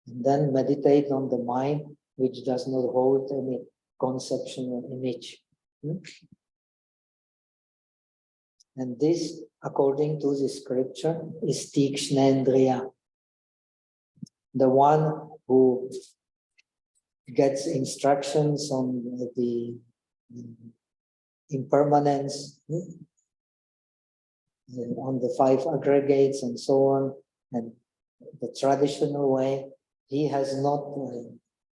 And then meditate on the mind which does not hold any conception or image. And this, according to the scripture, is Tikshnendriya, the one who gets instructions on the impermanence, on the 5 aggregates and so on, and the traditional way. He has not,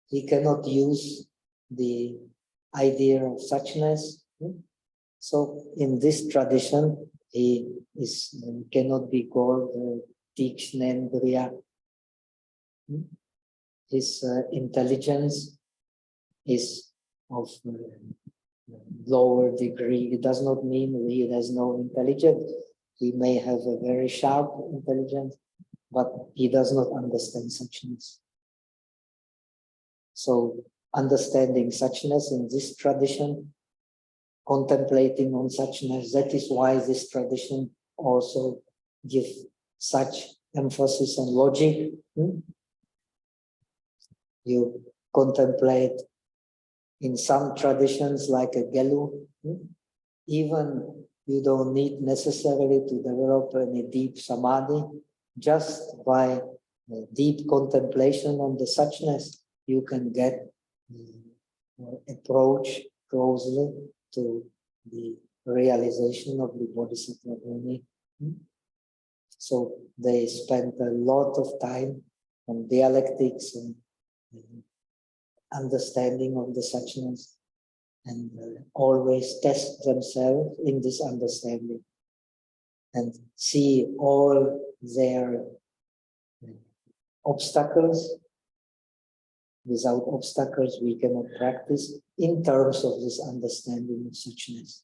he cannot use the idea of suchness. So in this tradition, he cannot be called Tikshnendriya. His intelligence is of lower degree. It does not mean he has no intelligence. He may have a very sharp intelligence, but he does not understand suchness. So understanding suchness in this tradition, contemplating on suchness, that is why this tradition also gives such emphasis on logic. You contemplate in some traditions like a Gelu, even you don't need necessarily to develop any deep samadhi. Just by deep contemplation on the suchness, you can get approach closely to the realization of the Bodhisattva journey. So they spend a lot of time on dialectics and understanding of the suchness, and always test themselves in this understanding and see all their obstacles. Without obstacles, we cannot practice in terms of this understanding of suchness.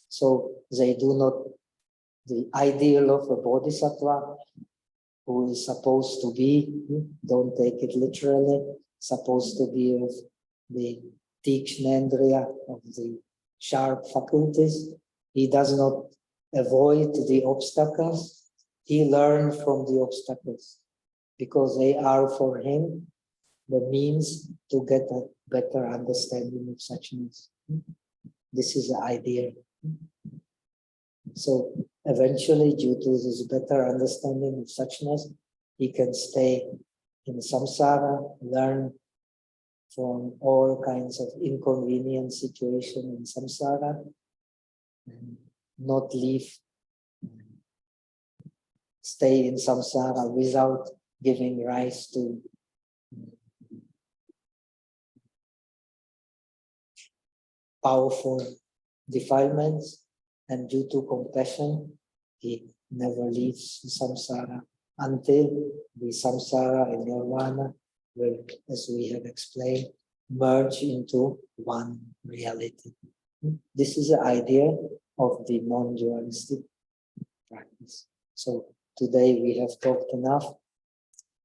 So they do not, the ideal of a bodhisattva who is supposed to be, don't take it literally, supposed to be of the Tikshnendriya, of the sharp faculties. He does not avoid the obstacles. He learns from the obstacles because they are for him the means to get a better understanding of suchness. This is the idea. So eventually, due to this better understanding of suchness, he can stay in samsara, learn from all kinds of inconvenient situations in samsara, and not leave, stay in samsara without giving rise to powerful defilements. And due to compassion, he never leaves samsara until the samsara and nirvana will, as we have explained, merge into one reality. This is the idea of the non-dualistic practice. So today we have talked enough.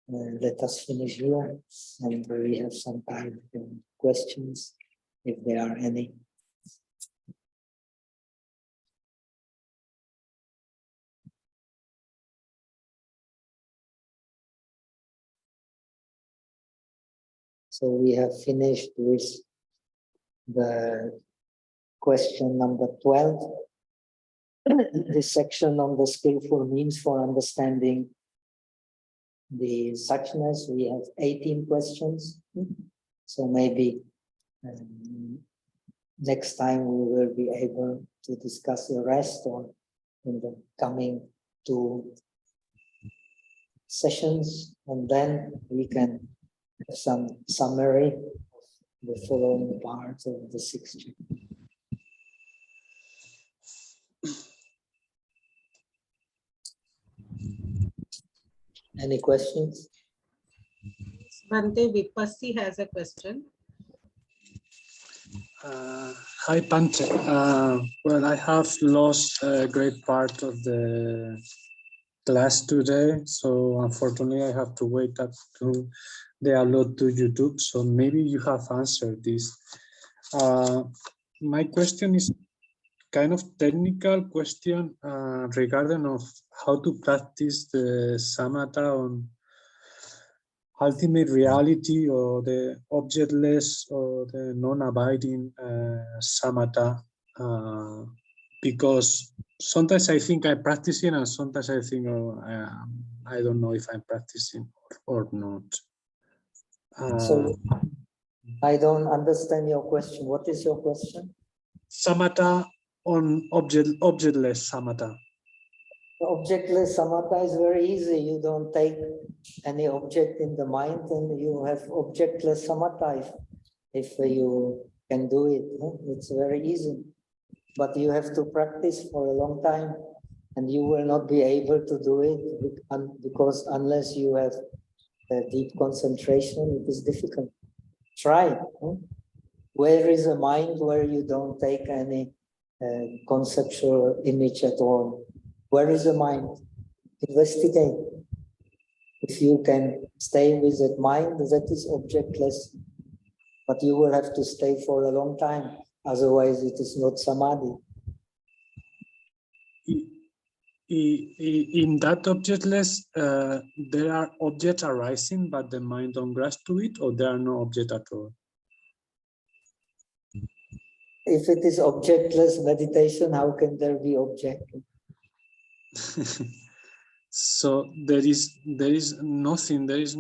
Let us finish here, and we have some time for questions, if there are any. So we have finished with the question number 12. This section on the skillful means for understanding the suchness. We have 18 questions. So maybe next time we will be able to discuss the rest, or in the coming 2 sessions, and then we can have some summary of the following parts of the 6th chapter. Any questions? Bhante, Vipassi has a question. Hi, Bhante. Well, I have lost a great part of the class today, so unfortunately I have to wait up to the upload to YouTube. So maybe you have answered this. My question is kind of technical question regarding of how to practice the samatha on ultimate reality or the objectless or the non-abiding samatha, because sometimes I think I'm practicing and sometimes I think, oh, I don't know if I'm practicing or not. So I don't understand your question. What is your question? Samatha on objectless samatha. Objectless samatha is very easy. You don't take any object in the mind and you have objectless samatha if you can do it. It's very easy. But you have to practice for a long time and you will not be able to do it because unless you have a deep concentration, it is difficult. Try. Where is a mind where you don't take any conceptual image at all? Where is the mind? Investigate. If you can stay with that mind, that is objectless. But you will have to stay for a long time. Otherwise, it is not samadhi. In that objectless, there are objects arising, but the mind don't grasp to it, or there are no objects at all? If it is objectless meditation, how can there be object? So there is nothing, there is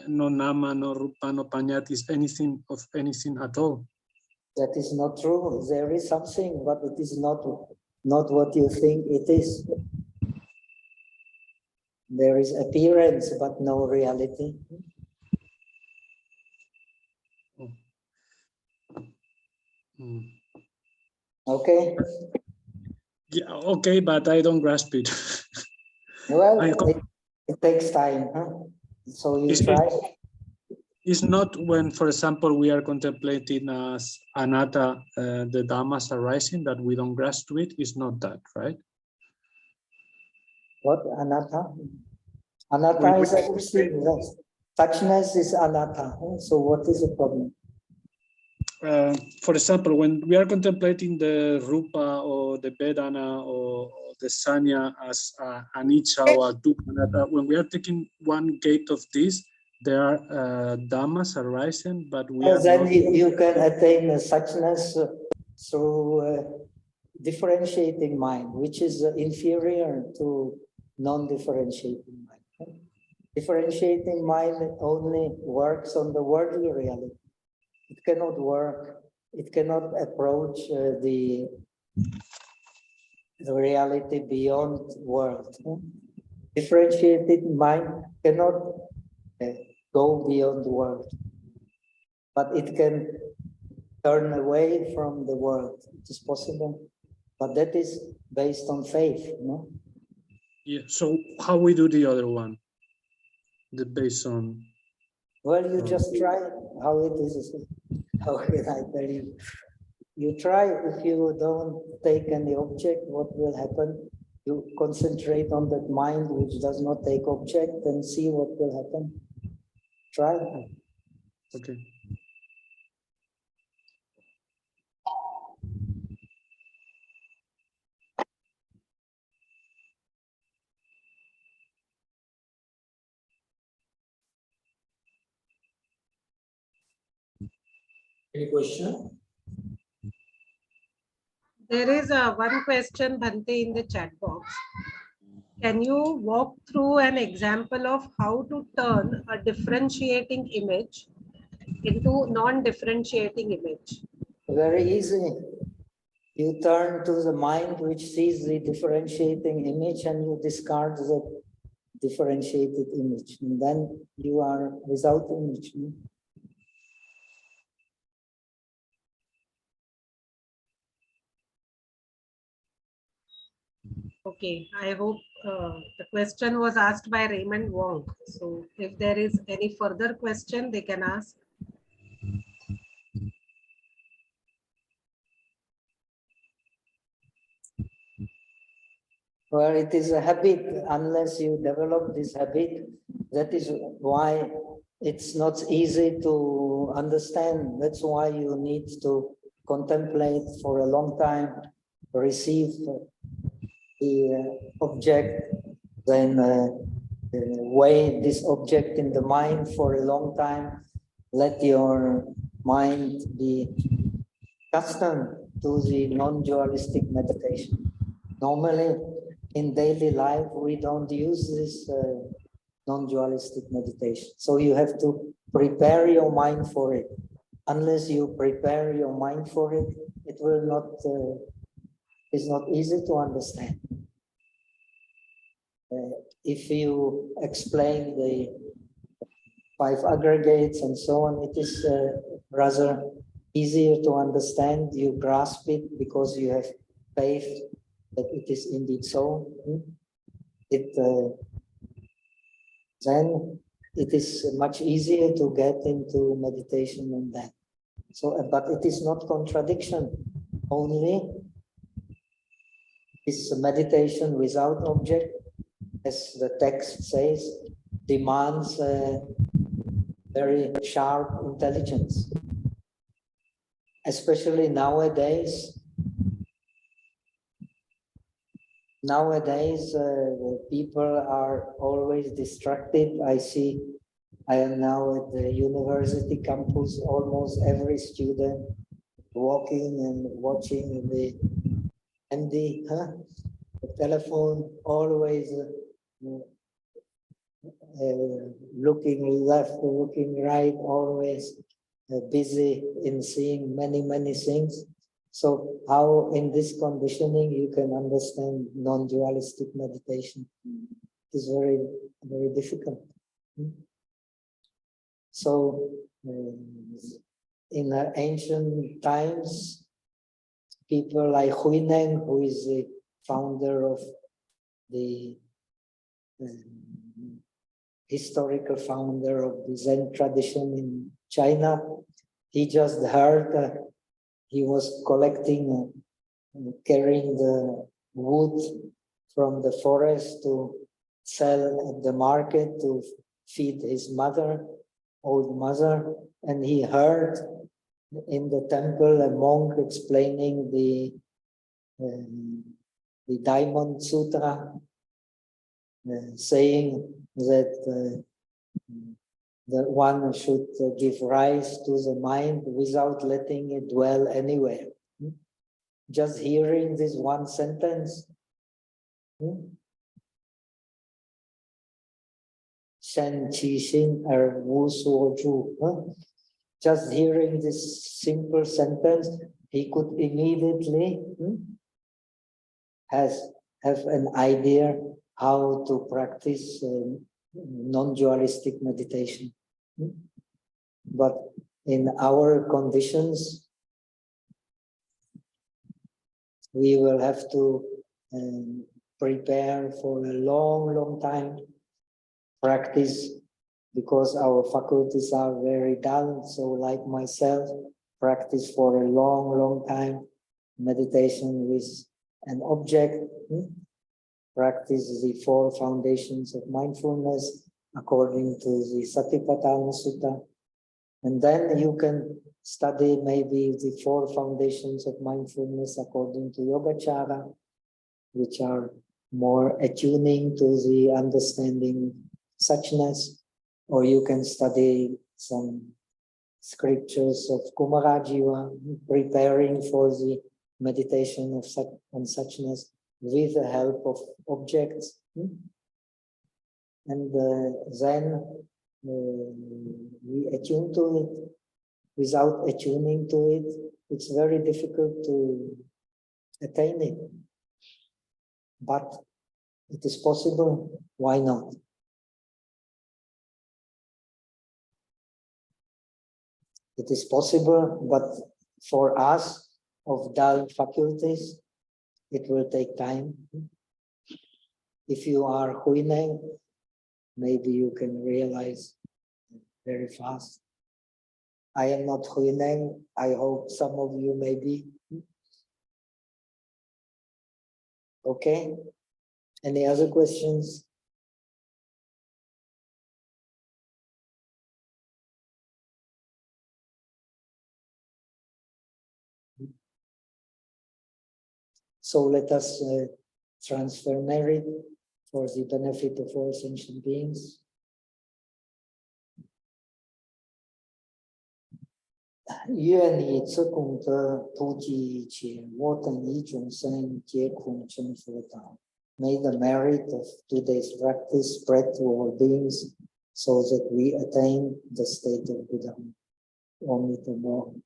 no nama, no rupa, no panyatis, anything of anything at all. That is not true. There is something, but it is not what you think it is. There is appearance, but no reality. Okay. Yeah, okay, but I don't grasp it. Well, it takes time, huh? So you try. It's not when, for example, we are contemplating as anatta, the dhammas arising, that we don't grasp to it. It's not that, right? What anatta? Anatta is everything. Touchness is anatta. So what is the problem? For example, when we are contemplating the rupa or the vedana or the sanya as anicca or dukkha, when we are taking one gate of this, there are dhammas arising, but we are then not... you can attain suchness through differentiating mind, which is inferior to non-differentiating mind. Differentiating mind only works on the worldly reality. It cannot work. It cannot approach the reality beyond world. Differentiated mind cannot go beyond the world, but it can turn away from the world. It is possible, but that is based on faith, no? Yeah. So how we do the other one? The based on... Well, you just try how it is. How can I tell you? You try. If you don't take any object, what will happen? You concentrate on that mind which does not take object and see what will happen. Try. Okay. Any question? There is one question, Bhante, in the chat box. Can you walk through an example of how to turn a differentiating image into non-differentiating image? Very easy. You turn to the mind which sees the differentiating image and you discard the differentiated image. And then you are without image. Okay, I hope the question was asked by Raymond Wong. So if there is any further question, they can ask. Well, it is a habit. Unless you develop this habit, that is why it's not easy to understand. That's why you need to contemplate for a long time, receive the object, then weigh this object in the mind for a long time. Let your mind be accustomed to the non-dualistic meditation. Normally, in daily life, we don't use this non-dualistic meditation. So you have to prepare your mind for it. Unless you prepare your mind for it, it will not, it's not easy to understand. If you explain the 5 aggregates and so on, it is rather easier to understand. You grasp it because you have faith that it is indeed so. Then it is much easier to get into meditation on that. So, but it is not contradiction. Only this meditation without object, as the text says, demands very sharp intelligence. Especially nowadays. Nowadays, people are always distracted. I am now at the university campus, almost every student walking and watching the telephone, always looking left, looking right, always busy in seeing many things. So how in this conditioning you can understand non-dualistic meditation? It is very, very difficult. So in ancient times, people like Huineng, who is the founder of the historical founder of the Zen tradition in China, he just heard he was collecting, carrying the wood from the forest to sell at the market to feed his mother, old mother, and he heard in the temple a monk explaining the Diamond Sutra, saying that that one should give rise to the mind without letting it dwell anywhere. Just hearing this one sentence, Shen Qi Xin Er Wu Suo Zhu. Just hearing this simple sentence, he could immediately have an idea how to practice non-dualistic meditation. But in our conditions, we will have to prepare for a long time, practice, because our faculties are very dull. So like myself, practice for a long time, meditation with an object, practice the 4 foundations of mindfulness according to the Satipatthana Sutta. And then you can study maybe the 4 foundations of mindfulness according to Yogācāra, which are more attuning to the understanding suchness. Or you can study some scriptures of Kumarajiva, preparing for the meditation of on suchness with the help of objects. And then we attune to it. Without attuning to it, it's very difficult to attain it. But it is possible, why not? It is possible, but for us of dull faculties, it will take time. If you are Huineng, maybe you can realize very fast. I am not Huineng. I hope some of you may be. Okay? Any other questions? So let us transfer merit for the benefit of all sentient beings. 愿你自功德普济一切，我等一众生皆空成佛道。May the merit of today's practice spread to all beings, so that we attain the state of Buddha. Om Namo.